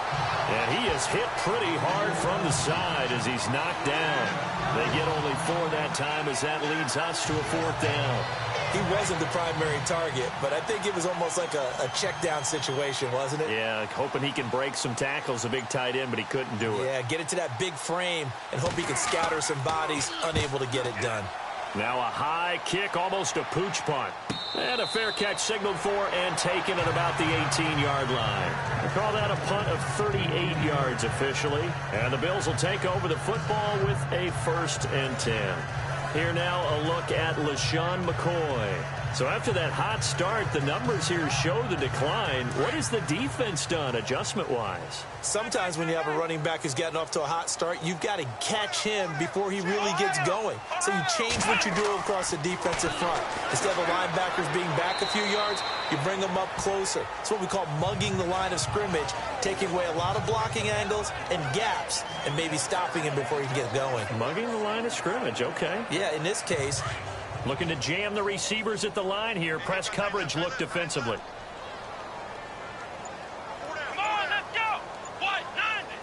And he is hit pretty hard from the side as he's knocked down. They get only 4 that time as that leads us to a 4th down. He wasn't the primary target, but I think it was almost like a check down situation, wasn't it? Yeah, hoping he can break some tackles, a big tight end, but he couldn't do it. Yeah, get it to that big frame and hope he can scatter some bodies, unable to get it done. Now a high kick, almost a pooch punt. And a fair catch signaled for and taken at about the 18-yard line. They call that a punt of 38 yards officially. And the Bills will take over the football with a 1st and 10. Here now a look at LeSean McCoy. So after that hot start, the numbers here show the decline. What has the defense done adjustment-wise? Sometimes when you have a running back who's getting off to a hot start, you've got to catch him before he really gets going. So you change what you do across the defensive front. Instead of the linebackers being back a few yards, you bring them up closer. It's what we call mugging the line of scrimmage, taking away a lot of blocking angles and gaps and maybe stopping him before he can get going. Mugging the line of scrimmage, okay. Yeah, in this case, looking to jam the receivers at the line here. Press coverage look defensively. Come on, let's go. What? 90.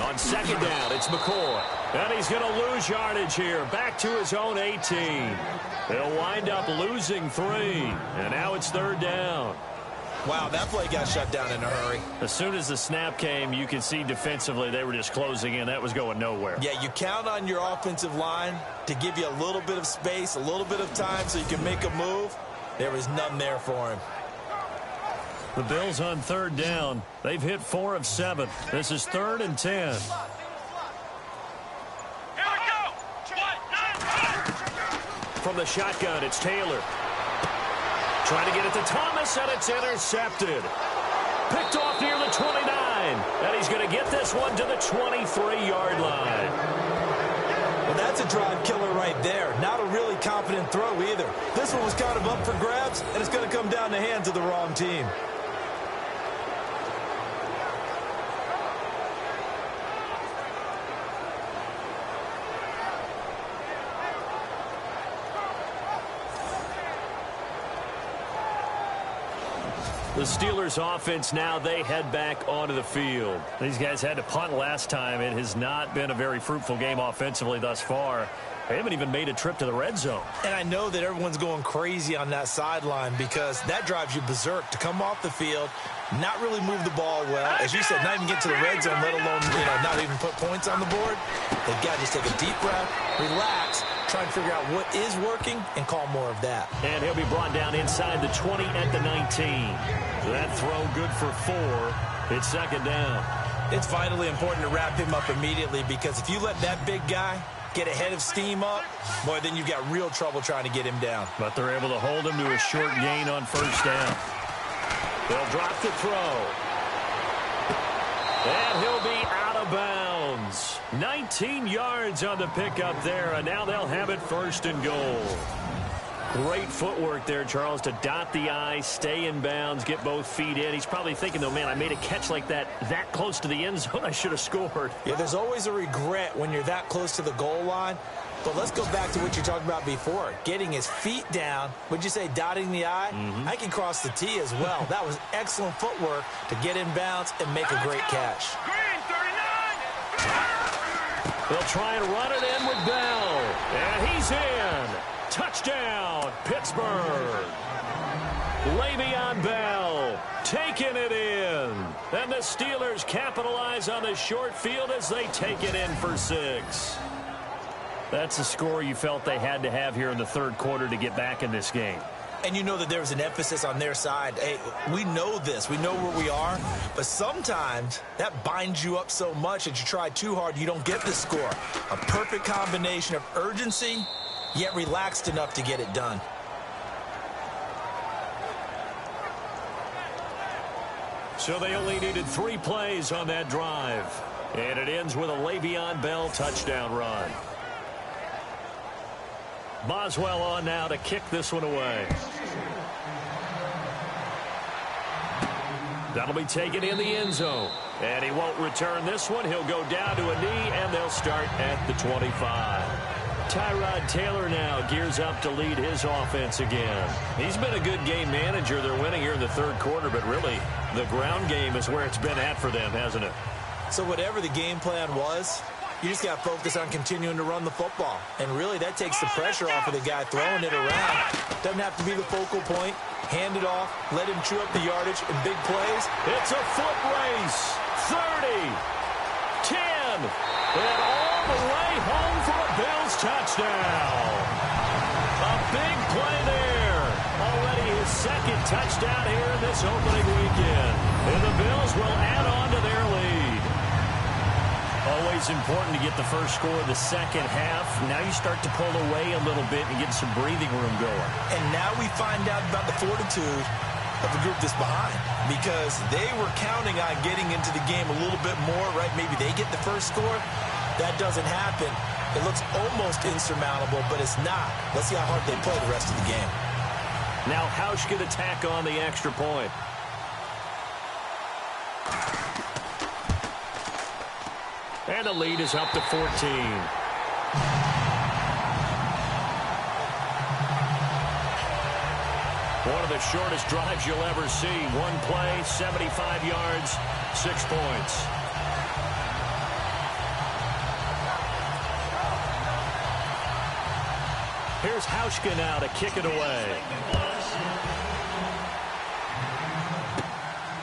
On 2nd down, it's McCoy. And he's going to lose yardage here. Back to his own 18. They'll wind up losing 3. And now it's 3rd down. wow, that play got shut down in a hurry. As soon as the snap came, you could see defensively they were just closing in. That was going nowhere. Yeah, you count on your offensive line to give you a little bit of space, a little bit of time so you can make a move. There was none there for him. The Bills on 3rd down. They've hit 4 of 7. This is 3rd and 10. Here we go. What? 90. From the shotgun, it's Taylor. Trying to get it to Thomas, and it's intercepted. Picked off near the 29. And he's going to get this one to the 23-yard line. Well, that's a drive killer right there. Not a really confident throw either. This one was kind of up for grabs, and it's going to come down the hands of the wrong team. The Steelers offense now, they head back onto the field. These guys had to punt last time. It has not been a very fruitful game offensively thus far. They haven't even made a trip to the red zone. And I know that everyone's going crazy on that sideline because that drives you berserk to come off the field, not really move the ball well. As you said, not even get to the red zone, let alone, not even put points on the board. They've got to just take a deep breath, relax, try and figure out what is working and call more of that. And he'll be brought down inside the 20 at the 19. That throw good for 4. It's 2nd down. It's vitally important to wrap him up immediately because if you let that big guy get ahead of steam up, boy, then you've got real trouble trying to get him down. But they're able to hold him to a short gain on 1st down. They'll drop the throw. And he'll be out of bounds. 19 yards on the pickup there, and now they'll have it 1st and goal. Great footwork there, Charles, to dot the I, stay in bounds, get both feet in. He's probably thinking, though, man, I made a catch like that close to the end zone. I should have scored. Yeah, there's always a regret when you're that close to the goal line. But let's go back to what you talked about before. Getting his feet down. Would you say dotting the I? I can cross the T as well. That was excellent footwork to get in bounds and make a great catch. Green 39. They'll try and run it in with Bell. And he's in. Touchdown, Pittsburgh. Le'Veon Bell taking it in. And the Steelers capitalize on the short field as they take it in for 6. That's the score you felt they had to have here in the 3rd quarter to get back in this game. And you know that there's an emphasis on their side. Hey, we know this. We know where we are. But sometimes that binds you up so much that you try too hard, you don't get the score. A perfect combination of urgency, yet relaxed enough to get it done. So they only needed 3 plays on that drive. And it ends with a Le'Veon Bell touchdown run. Boswell on now to kick this one away. That'll be taken in the end zone. And he won't return this one. He'll go down to a knee, and they'll start at the 25. Tyrod Taylor now gears up to lead his offense again. He's been a good game manager. They're winning here in the third quarter, but really the ground game is where it's been at for them, hasn't it? So whatever the game plan was, you just got to focus on continuing to run the football. And really, that takes the pressure off of the guy throwing it around. Doesn't have to be the focal point. Hand it off. Let him chew up the yardage in big plays. It's a foot race. 30. 10. And all the way home for a Bills touchdown. A big play there. Already his second touchdown here in this opening weekend. And the Bills will add on to their lead. Always important to get the first score of the second half. Now you start to pull away a little bit and get some breathing room going. And now we find out about the fortitude of the group that's behind, because they were counting on getting into the game a little bit more, right? Maybe they get the first score. That doesn't happen. It looks almost insurmountable, but it's not. Let's see how hard they play the rest of the game. Now Hausch could attack on the extra point. And the lead is up to 14. One of the shortest drives you'll ever see. One play, 75 yards, 6 points. Here's Hauschka now to kick it away.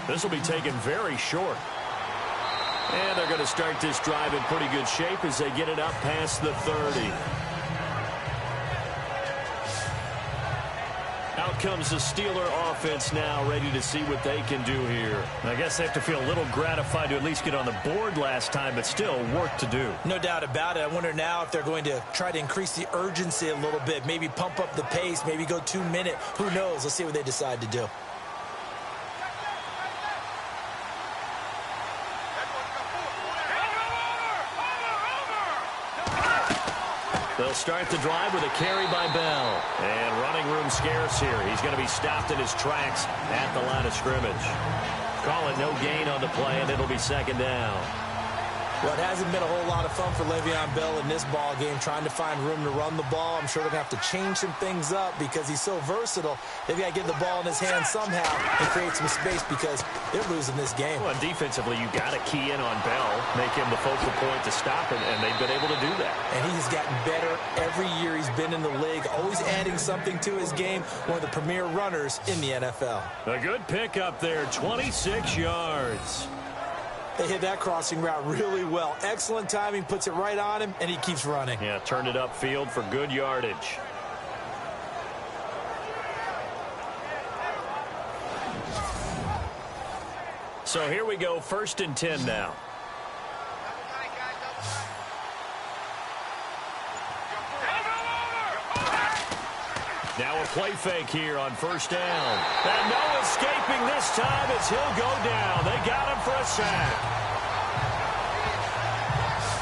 This will be taken very short. And they're going to start this drive in pretty good shape as they get it up past the 30. Out comes the Steeler offense now, ready to see what they can do here. I guess they have to feel a little gratified to at least get on the board last time, but still work to do. No doubt about it. I wonder now if they're going to try to increase the urgency a little bit, maybe pump up the pace, maybe go 2 minute. Who knows? Let's see what they decide to do. They'll start the drive with a carry by Bell. And running room scarce here. He's going to be stopped in his tracks at the line of scrimmage. Call it no gain on the play, and it'll be second down. Well, it hasn't been a whole lot of fun for Le'Veon Bell in this ball game, trying to find room to run the ball. I'm sure they're going to have to change some things up because he's so versatile. They've got to get the ball in his hands somehow and create some space because they're losing this game. Well, defensively, you got to key in on Bell, make him the focal point to stop him, and they've been able to do that. And he's gotten better every year he's been in the league, always adding something to his game, one of the premier runners in the NFL. A good pickup there, 26 yards. They hit that crossing route really well. Excellent timing, puts it right on him, and he keeps running. Yeah, turned it upfield for good yardage. So here we go, 1st and 10 now. Now a play fake here on 1st down. And no escaping this time as he'll go down. They got him for a sack.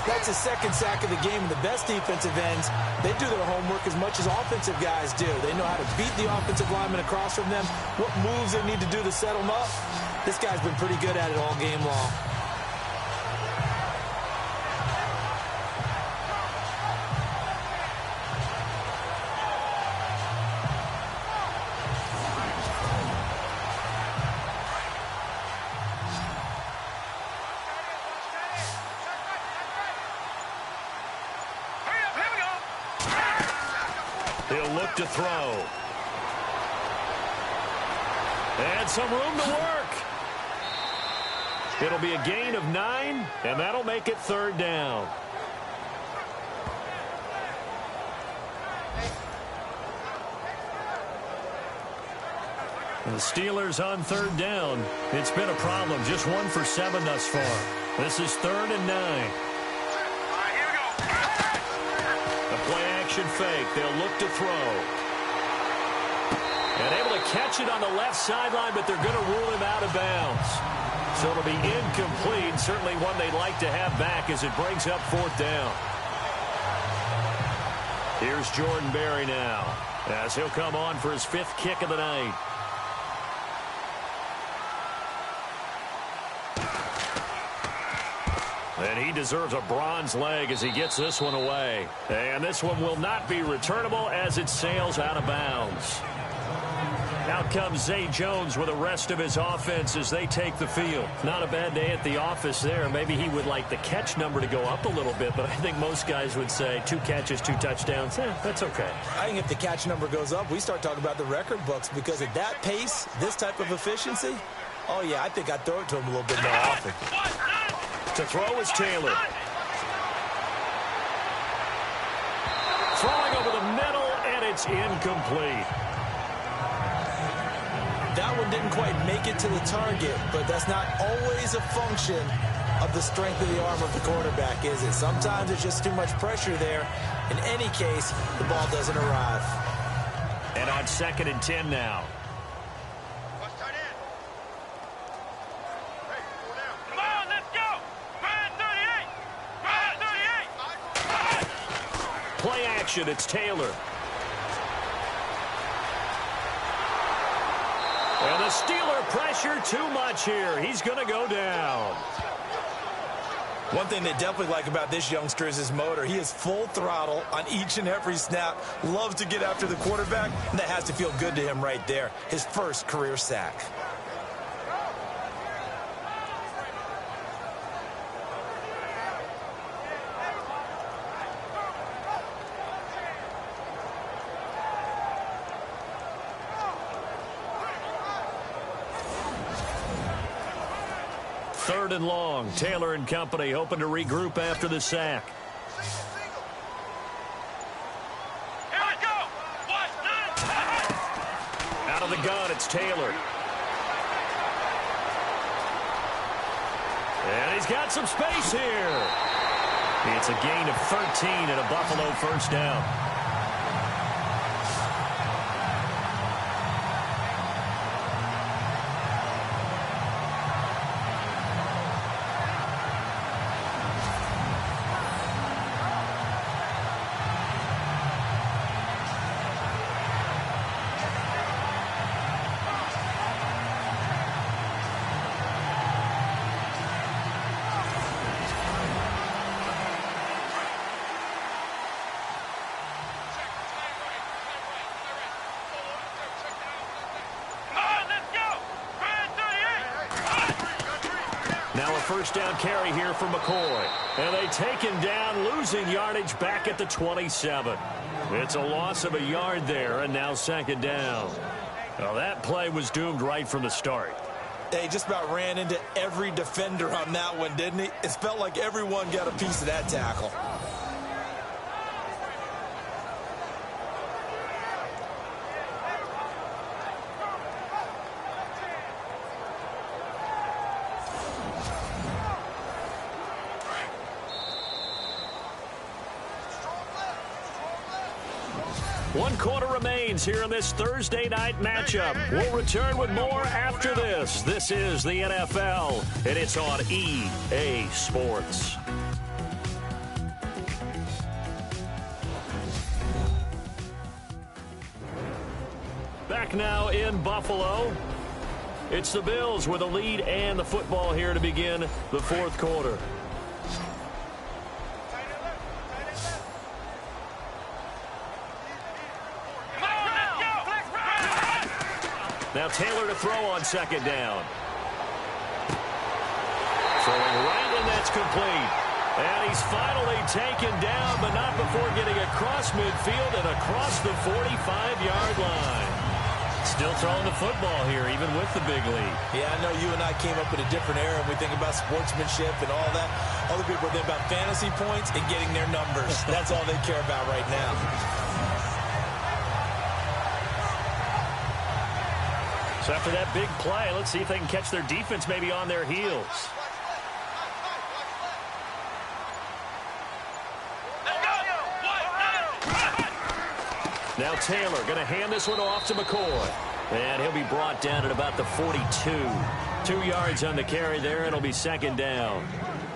That's his second sack of the game. And the best defensive ends, they do their homework as much as offensive guys do. They know how to beat the offensive lineman across from them, what moves they need to do to set them up. This guy's been pretty good at it all game long. He'll look to throw. And some room to work. It'll be a gain of 9, and that'll make it 3rd down. And the Steelers on 3rd down. It's been a problem. Just 1 for 7 thus far. This is 3rd and 9. Play-action fake. They'll look to throw. And able to catch it on the left sideline, but they're going to rule him out of bounds. So it'll be incomplete. Certainly one they'd like to have back as it brings up 4th down. Here's Jordan Berry now as he'll come on for his 5th kick of the night. And he deserves a bronze leg as he gets this one away. And this one will not be returnable as it sails out of bounds. Out comes Zay Jones with the rest of his offense as they take the field. Not a bad day at the office there. Maybe he would like the catch number to go up a little bit, but I think most guys would say 2 catches, 2 touchdowns. That's okay. I think if the catch number goes up, we start talking about the record books, because at that pace, this type of efficiency, oh yeah, I think I'd throw it to him a little bit more often. To throw is Taylor. Throwing over the middle, and it's incomplete. That one didn't quite make it to the target, but that's not always a function of the strength of the arm of the quarterback, is it? Sometimes it's just too much pressure there. In any case, the ball doesn't arrive. And on 2nd and 10 now. Come on, let's go. 38. Play action, it's Taylor. And the Steeler pressure too much here. He's going to go down. One thing they definitely like about this youngster is his motor. He is full throttle on each and every snap. Loves to get after the quarterback, and that has to feel good to him right there. His first career sack. Third and long. Taylor and company hoping to regroup after the sack. Here we go. Out of the gun, it's Taylor. And he's got some space here. It's a gain of 13 and a Buffalo first down. Now a first down carry here for McCoy. And they take him down, losing yardage back at the 27. It's a loss of a yard there, and now 2nd down. Well, that play was doomed right from the start. He just about ran into every defender on that one, didn't he? It felt like everyone got a piece of that tackle. One quarter remains here in this Thursday night matchup. We'll return with more after this. This is the NFL, and it's on EA Sports. Back now in Buffalo. It's the Bills with a lead and the football here to begin the 4th quarter. Now Taylor to throw on 2nd down. Throwing right, and that's complete. And he's finally taken down, but not before getting across midfield and across the 45-yard line. Still throwing the football here, even with the big lead. Yeah, I know you and I came up in a different era, and we think about sportsmanship and all that. Other people think about fantasy points and getting their numbers. That's all they care about right now. So after that big play, let's see if they can catch their defense maybe on their heels. Now Taylor going to hand this one off to McCoy. And he'll be brought down at about the 42. 2 yards on the carry there, and it'll be 2nd down.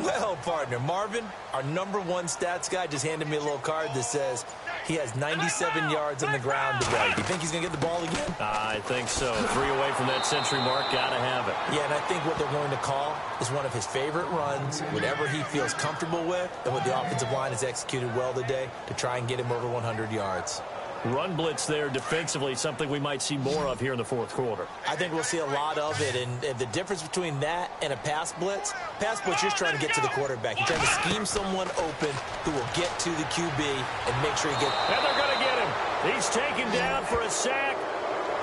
Well, partner, Marvin, our #1 stats guy, just handed me a little card that says He has 97 yards on the ground today. Do you think he's going to get the ball again? I think so. 3 away from that century mark. Got to have it. Yeah, and I think what they're going to call is one of his favorite runs, whatever he feels comfortable with, and what the offensive line has executed well today to try and get him over 100 yards. Run blitz there defensively, something we might see more of here in the fourth quarter. I think we'll see a lot of it, and the difference between that and a pass blitz, you're just trying to get to the quarterback. You're trying to scheme someone open who will get to the QB and make sure he gets... And they're going to get him. He's taken down for a sack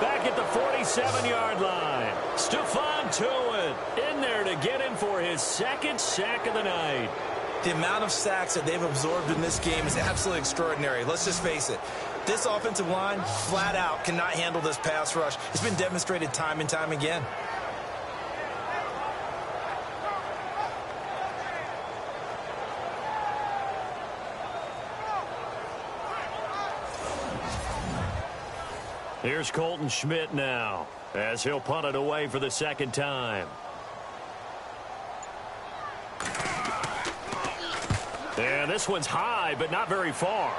back at the 47-yard line. Stephon Tuitt in there to get him for his second sack of the night. The amount of sacks that they've absorbed in this game is absolutely extraordinary. Let's just face it. This offensive line, flat out, cannot handle this pass rush. It's been demonstrated time and time again. Here's Colton Schmidt now, as he'll punt it away for the second time. And this one's high, but not very far.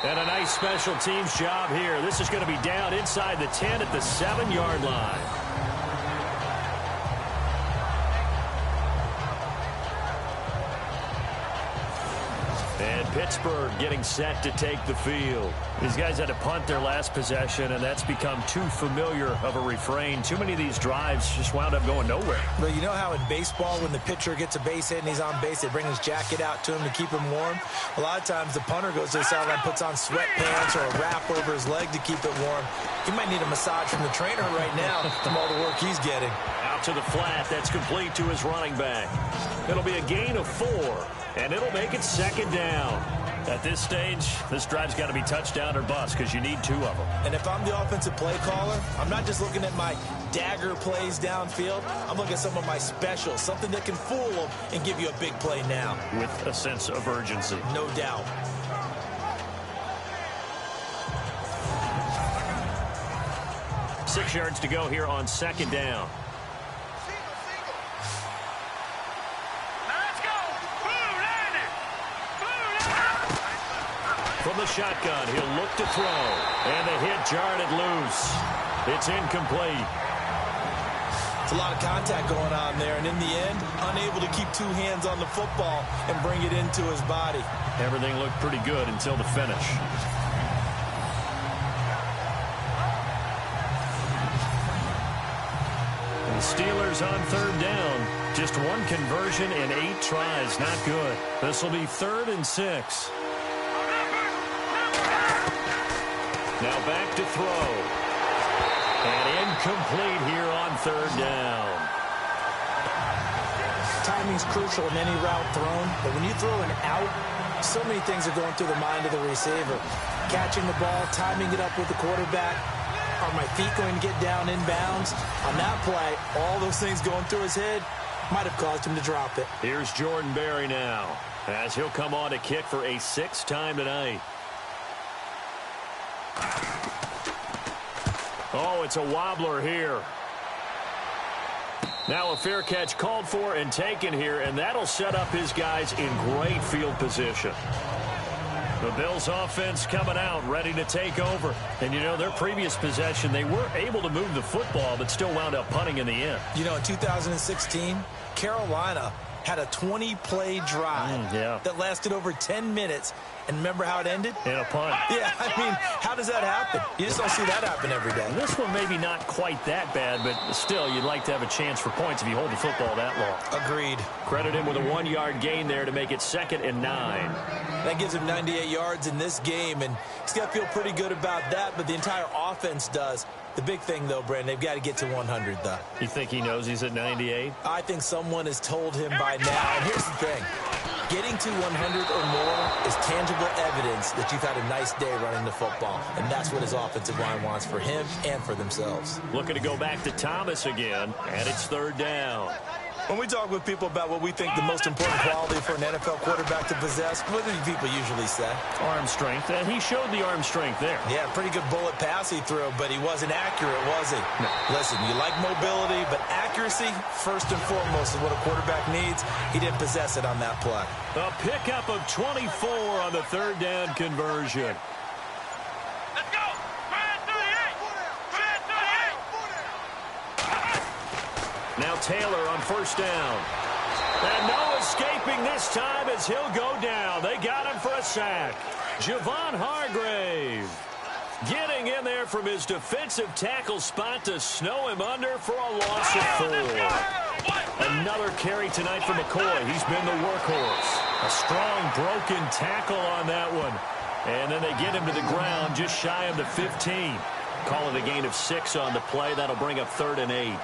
And a nice special teams job here. This is going to be down inside the 10 at the 7-yard line. And Pittsburgh getting set to take the field. These guys had to punt their last possession, and that's become too familiar of a refrain. Too many of these drives just wound up going nowhere. But you know how in baseball, when the pitcher gets a base hit and he's on base, they bring his jacket out to him to keep him warm? A lot of times the punter goes to the sideline, puts on sweatpants or a wrap over his leg to keep it warm. He might need a massage from the trainer right now from all the work he's getting. Out to the flat. That's complete to his running back. It'll be a gain of 4, and it'll make it second down. At this stage, this drive's got to be touchdown or bust because you need 2 of them. And if I'm the offensive play caller, I'm not just looking at my dagger plays downfield. I'm looking at some of my specials, something that can fool them and give you a big play now. With a sense of urgency. No doubt. Six yards to go here on second down. From the shotgun, he'll look to throw. And the hit jarred it loose. It's incomplete. It's a lot of contact going on there, and in the end, unable to keep 2 hands on the football and bring it into his body. Everything looked pretty good until the finish. The Steelers on third down. Just 1 conversion in 8 tries. Not good. This will be 3rd and 6. Now back to throw. And incomplete here on third down. Timing's crucial in any route thrown, but when you throw an out, so many things are going through the mind of the receiver. Catching the ball, timing it up with the quarterback. Are my feet going to get down inbounds? On that play, all those things going through his head might have caused him to drop it. Here's Jordan Berry now, as he'll come on to kick for a 6th time tonight. Oh, it's a wobbler here. Now a fair catch called for and taken here, and that'll set up his guys in great field position. The Bills offense coming out, ready to take over. And, you know, their previous possession, they were able to move the football, but still wound up punting in the end. You know, in 2016, Carolina had a 20-play drive that lasted over 10 minutes. And remember how it ended? In a punt. Yeah, I mean, how does that happen? You just don't see that happen every day. This one maybe not quite that bad, but still, you'd like to have a chance for points if you hold the football that long. Agreed. Credit him with a 1-yard gain there to make it 2nd and 9. That gives him 98 yards in this game, and he's got to feel pretty good about that, but the entire offense does. The big thing, though, Brandon, they've got to get to 100, though. You think he knows he's at 98? I think someone has told him by now. And here's the thing. Getting to 100 or more is tangible evidence that you've had a nice day running the football. And that's what his offensive line wants for him and for themselves. Looking to go back to Thomas again, and it's 3rd down. When we talk with people about what we think the most important quality for an NFL quarterback to possess, what do people usually say? Arm strength, and he showed the arm strength there. Yeah, pretty good bullet pass he threw, but he wasn't accurate, was he? No. Listen, you like mobility, but accuracy, first and foremost, is what a quarterback needs. He didn't possess it on that play. A pickup of 24 on the third down conversion. Let's go. Brad 38. Brad 38. Now Taylor on first down. And no escaping this time as he'll go down. They got him for a sack. Javon Hargrave getting in there from his defensive tackle spot to snow him under for a loss of 4. Another carry tonight for McCoy. He's been the workhorse. A strong broken tackle on that one. And then they get him to the ground just shy of the 15. Call it a gain of 6 on the play. That'll bring up 3rd and 8.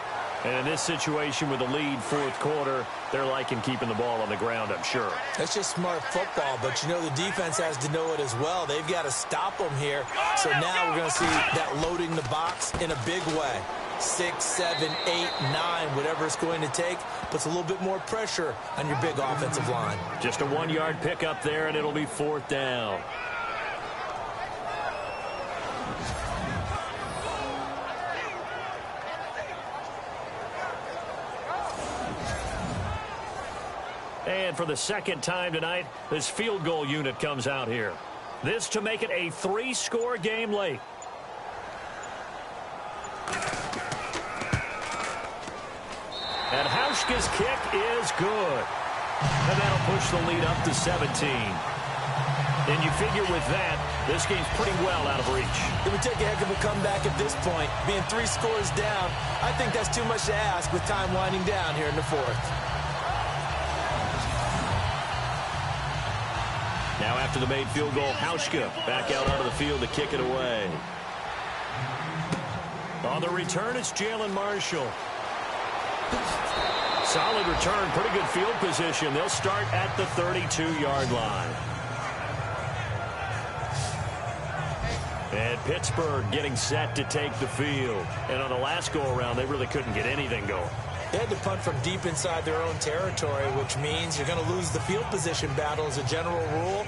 And in this situation with the lead fourth quarter, they're liking keeping the ball on the ground, I'm sure. That's just smart football, but you know the defense has to know it as well. They've got to stop them here. So now we're going to see that loading the box in a big way. 6, 7, 8, 9, whatever it's going to take, puts a little bit more pressure on your big offensive line. Just a 1-yard pickup there, and it'll be 4th down. And for the second time tonight, this field goal unit comes out here. This to make it a 3-score game late. And Hauschka's kick is good. And that'll push the lead up to 17. And you figure with that, this game's pretty well out of reach. It would take a heck of a comeback at this point. Being 3 scores down, I think that's too much to ask with time winding down here in the fourth. Now after the made field goal, Hauschka back out onto the field to kick it away. On the return, it's Jalen Marshall. Solid return, pretty good field position. They'll start at the 32-yard line. And Pittsburgh getting set to take the field. And on the last go-around, they really couldn't get anything going. They had to punt from deep inside their own territory, which means you're going to lose the field position battle as a general rule.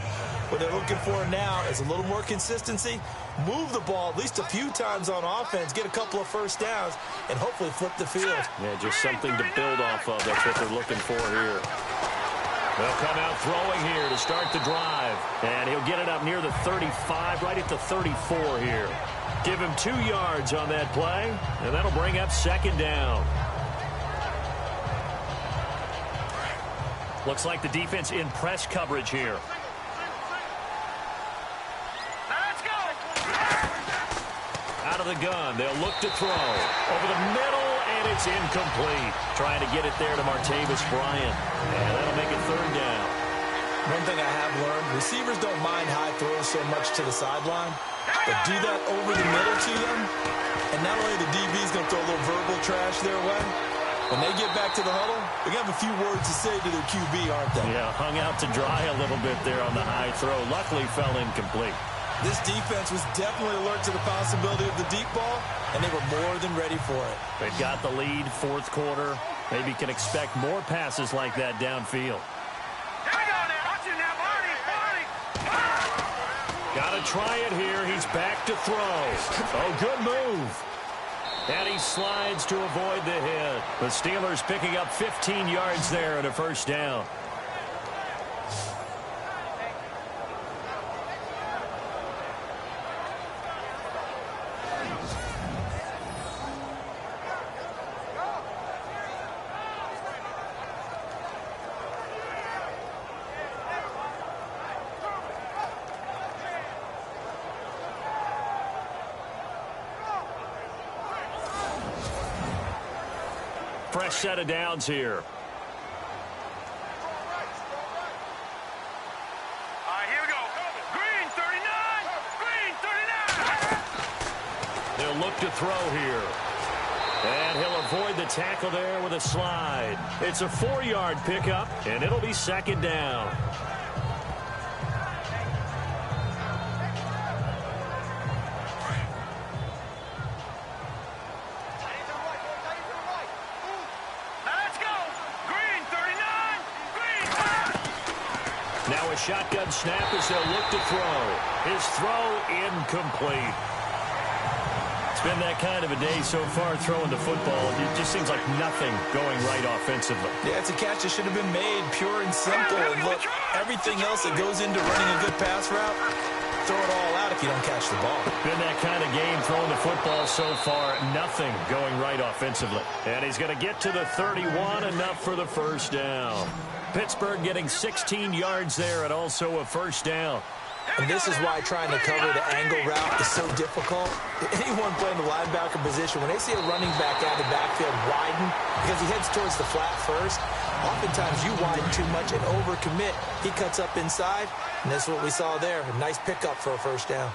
What they're looking for now is a little more consistency, move the ball at least a few times on offense, get a couple of first downs, and hopefully flip the field. Yeah, just something to build off of. That's what they're looking for here. They'll come out throwing here to start the drive. And he'll get it up near the 35, right at the 34 here. Give him 2 yards on that play, and that'll bring up 2nd down. Looks like the defense in press coverage here. Let's go. Out of the gun, they'll look to throw. Over the middle, and it's incomplete. Trying to get it there to Martavis Bryant. And that'll make it 3rd down. One thing I have learned, receivers don't mind high throws so much to the sideline, but do that over the middle to them, and not only the DB's going to throw a little verbal trash their way, when they get back to the huddle, they're going to have a few words to say to their QB, aren't they? Yeah, hung out to dry a little bit there on the high throw. Luckily, fell incomplete. This defense was definitely alert to the possibility of the deep ball, and they were more than ready for it. They've got the lead, fourth quarter. Maybe can expect more passes like that downfield. Here we go now. Watch it now, Barney. Got to try it here. He's back to throw. Oh, good move. And he slides to avoid the hit. The Steelers picking up 15 yards there at a 1st down. Fresh set of downs here. All right, here we go. Green 39. Green 39. They'll look to throw here. And he'll avoid the tackle there with a slide. It's a 4-yard pickup, and it'll be 2nd down. Let's go. shotgun snap as they'll look to throw. His throw incomplete. It's been that kind of a day so far throwing the football. It just seems like nothing going right offensively. Yeah, it's a catch that should have been made, pure and simple. And look, everything else that goes into running a good pass route, throw it all out if you don't catch the ball. Been that kind of game throwing the football so far. Nothing going right offensively. And he's going to get to the 31, enough for the first down. Pittsburgh getting 16 yards there and also a first down. And this is why trying to cover the angle route is so difficult. Anyone playing the linebacker position, when they see a running back out of the backfield widen because he heads towards the flat first, oftentimes you widen too much and overcommit. He cuts up inside, and that's what we saw there. A nice pickup for a first down.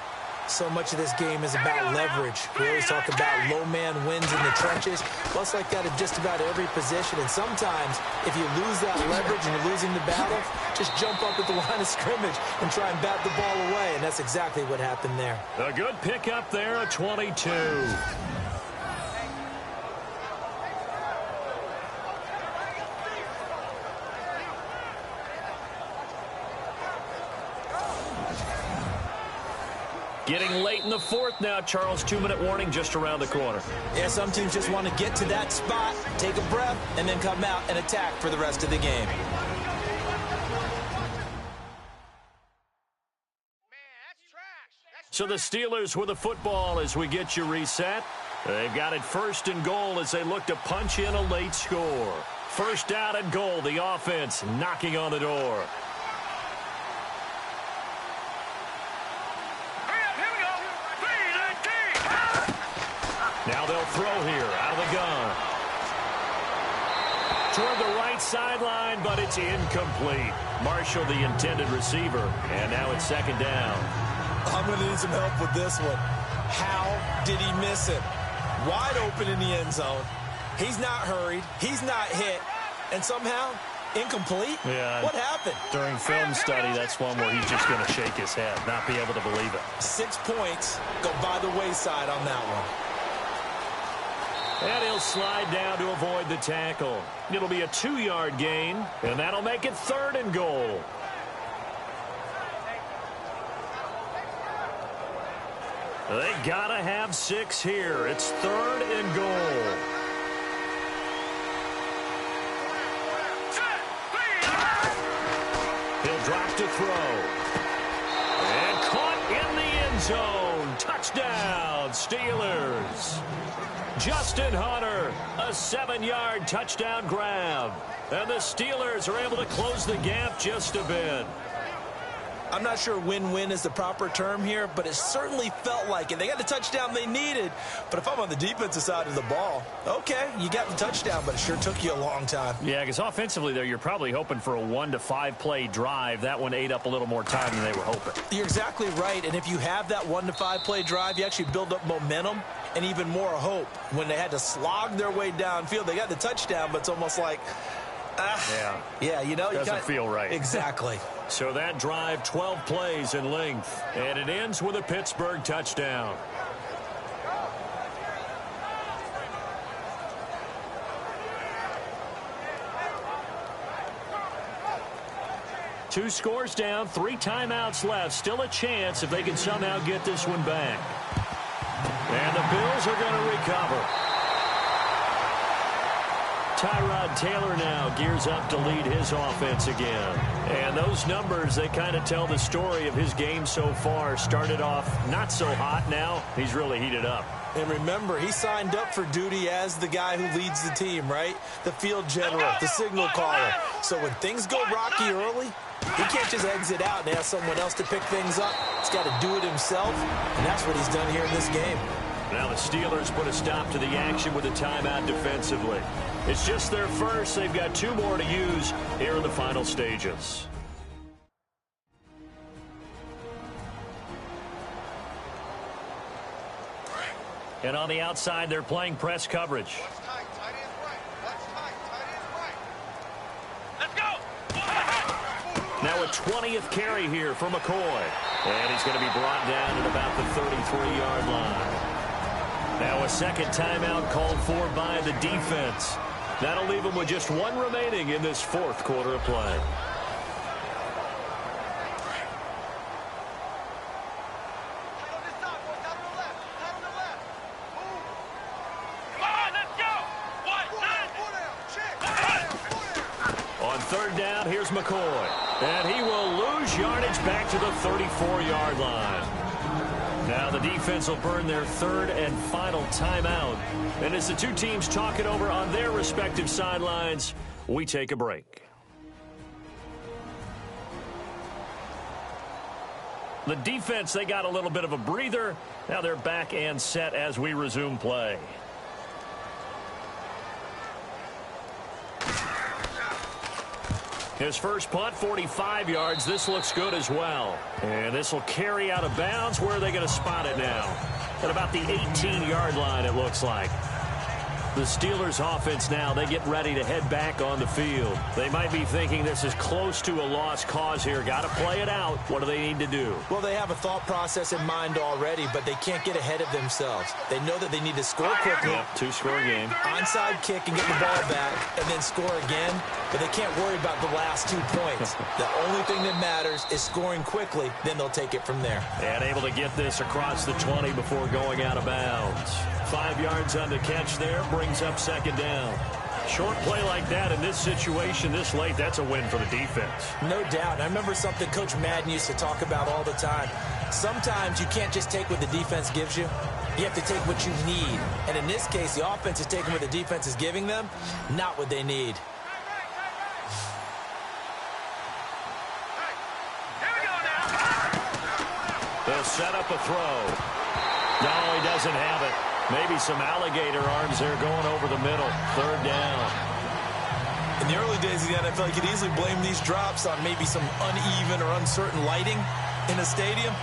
So much of this game is about leverage. We always talk about low man wins in the trenches. Well, it's like that at just about every position. And sometimes, if you lose that leverage and you're losing the battle, just jump up at the line of scrimmage and try and bat the ball away. And that's exactly what happened there. A good pickup there, a 22. Getting late in the fourth now, Charles. 2-minute warning just around the corner. Yeah, some teams just want to get to that spot, take a breath, and then come out and attack for the rest of the game. So the Steelers with the football as we get you reset. They've got it 1st and goal as they look to punch in a late score. 1st down and goal, the offense knocking on the door. Now they'll throw here out of the gun. Toward the right sideline, but it's incomplete. Marshall, the intended receiver, and now it's 2nd down. I'm going to need some help with this one. How did he miss it? Wide open in the end zone. He's not hurried. He's not hit. And somehow, incomplete? Yeah. What happened? During film study, that's one where he's just going to shake his head, not be able to believe it. 6 points go by the wayside on that one. And he'll slide down to avoid the tackle. It'll be a 2-yard gain, and that'll make it 3rd and goal. They gotta have 6 here. It's 3rd and goal. He'll drop to throw. And caught in the end zone. Touchdown, Steelers. Justin Hunter, a 7-yard touchdown grab. And the Steelers are able to close the gap just a bit. I'm not sure win-win is the proper term here, but it certainly felt like it. They got the touchdown they needed, but if I'm on the defensive side of the ball, okay, you got the touchdown, but it sure took you a long time. Yeah, because offensively there, you're probably hoping for a 1 to 5 play drive. That one ate up a little more time than they were hoping. You're exactly right, and if you have that 1 to 5 play drive, you actually build up momentum and even more hope. When they had to slog their way downfield, they got the touchdown, but it's almost like, yeah, you know, doesn't feel right. Exactly. So that drive, 12 plays in length, and it ends with a Pittsburgh touchdown. Two scores down, 3 timeouts left. Still a chance if they can somehow get this one back. And the Bills are going to recover. Tyrod Taylor now gears up to lead his offense again. And those numbers, they kind of tell the story of his game so far. Started off not so hot. Now he's really heated up. And remember, he signed up for duty as the guy who leads the team, right? The field general, the signal caller. So when things go rocky early, he can't just exit out and ask someone else to pick things up. He's got to do it himself, and that's what he's done here in this game. Now the Steelers put a stop to the action with a timeout defensively. It's just their first. They've got 2 more to use here in the final stages. And on the outside, they're playing press coverage. Now a 20th carry here for McCoy. And he's going to be brought down at about the 33-yard line. Now a second timeout called for by the defense. That'll leave them with just 1 remaining in this 4th quarter of play. third down, here's McCoy. And he will lose yardage back to the 34-yard line. Now the defense will burn their third and final timeout. And as the two teams talk it over on their respective sidelines, we take a break. The defense, they got a little bit of a breather. Now they're back and set as we resume play. His first punt, 45 yards. This looks good as well. And this will carry out of bounds. Where are they going to spot it now? At about the 18-yard line, it looks like. The Steelers offense now, they get ready to head back on the field. They might be thinking this is close to a lost cause here. Got to play it out. What do they need to do? Well, they have a thought process in mind already, but they can't get ahead of themselves. They know that they need to score quickly. Yep, two-score game. Onside kick and get the ball back and then score again, but they can't worry about the last 2 points. The only thing that matters is scoring quickly, then they'll take it from there. And able to get this across the 20 before going out of bounds. 5 yards on the catch there, brings up second down. Short play like that in this situation this late, that's a win for the defense. No doubt. I remember something Coach Madden used to talk about all the time. Sometimes you can't just take what the defense gives you. You have to take what you need. And in this case, the offense is taking what the defense is giving them, not what they need. They'll set up a throw. No, he doesn't have it. Maybe some alligator arms there going over the middle. Third down. In the early days of the NFL, you could easily blame these drops on maybe some uneven or uncertain lighting in a stadium.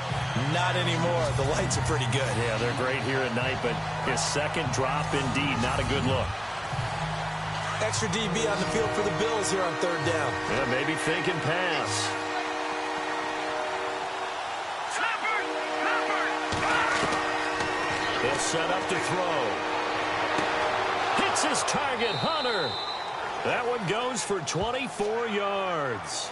Not anymore. The lights are pretty good. Yeah, they're great here at night, but his second drop, indeed, not a good look. Extra DB on the field for the Bills here on third down. Yeah, maybe thinking pass. They'll set up to throw. Hits his target, Hunter. That one goes for 24 yards.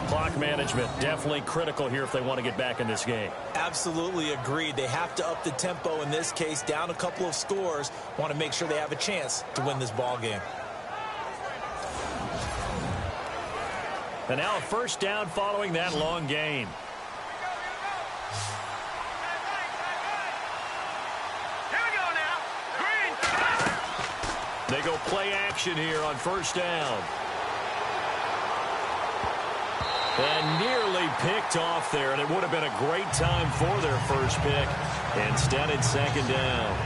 Clock management definitely critical here if they want to get back in this game. Absolutely agreed. They have to up the tempo in this case, down a couple of scores. Want to make sure they have a chance to win this ball game. And now a first down following that long gain. They go play action here on first down. And nearly picked off there, and it would have been a great time for their first pick. Instead, it's second down.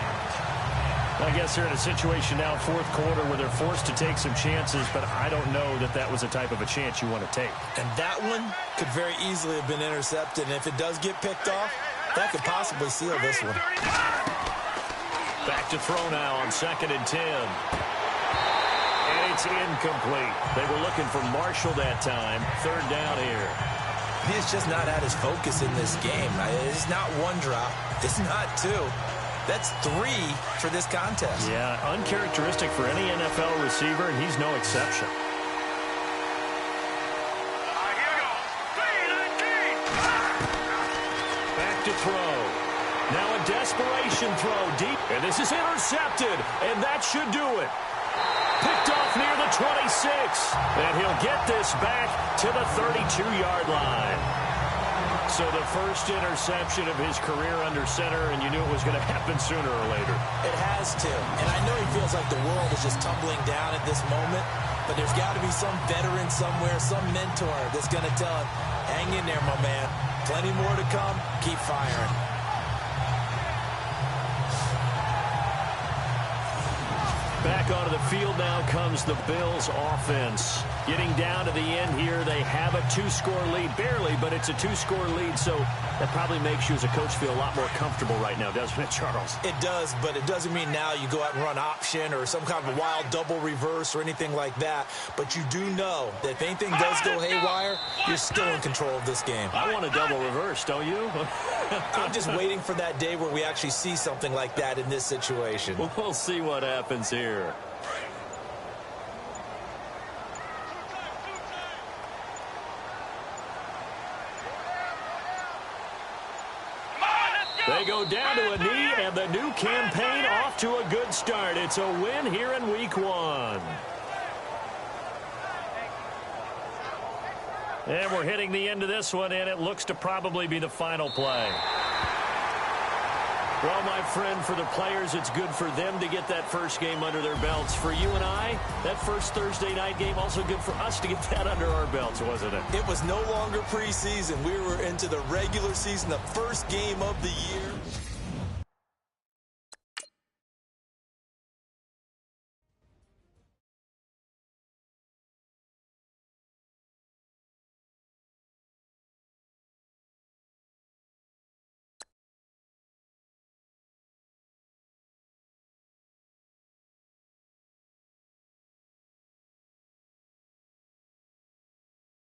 I guess they're in a situation now, fourth quarter, where they're forced to take some chances, but I don't know that that was the type of a chance you want to take. And that one could very easily have been intercepted, and if it does get picked off, that could possibly seal this one. Back to throw now on 2nd and 10. And it's incomplete. They were looking for Marshall that time. Third down here. He's just not at his focus in this game. It's not one drop. It's not two. That's 3 for this contest. Yeah, uncharacteristic for any NFL receiver, and he's no exception. Back to throw. Now a desperation throw deep, and this is intercepted, and that should do it. Picked off near the 26, and he'll get this back to the 32-yard line. So the first interception of his career under center, and you knew it was going to happen sooner or later. It has to, and I know he feels like the world is just tumbling down at this moment, but there's got to be some veteran somewhere, some mentor that's going to tell him, hang in there, my man. Plenty more to come. Keep firing. Back onto the field now comes the Bills offense. Getting down to the end here, they have a 2-score lead. Barely, but it's a 2-score lead, so that probably makes you as a coach feel a lot more comfortable right now, doesn't it, Charles? It does, but it doesn't mean now you go out and run option or some kind of a wild double reverse or anything like that. But you do know that if anything does go haywire, you're still in control of this game. I want a double reverse, don't you? I'm just waiting for that day where we actually see something like that in this situation. We'll see what happens here. Come on, let's go! They go down to a knee, and the new campaign off to a good start. It's a win here in Week 1. And we're hitting the end of this one, and it looks to probably be the final play. Well, my friend, for the players, it's good for them to get that first game under their belts. For you and I, that first Thursday night game, also good for us to get that under our belts, wasn't it? It was no longer preseason. We were into the regular season, the first game of the year.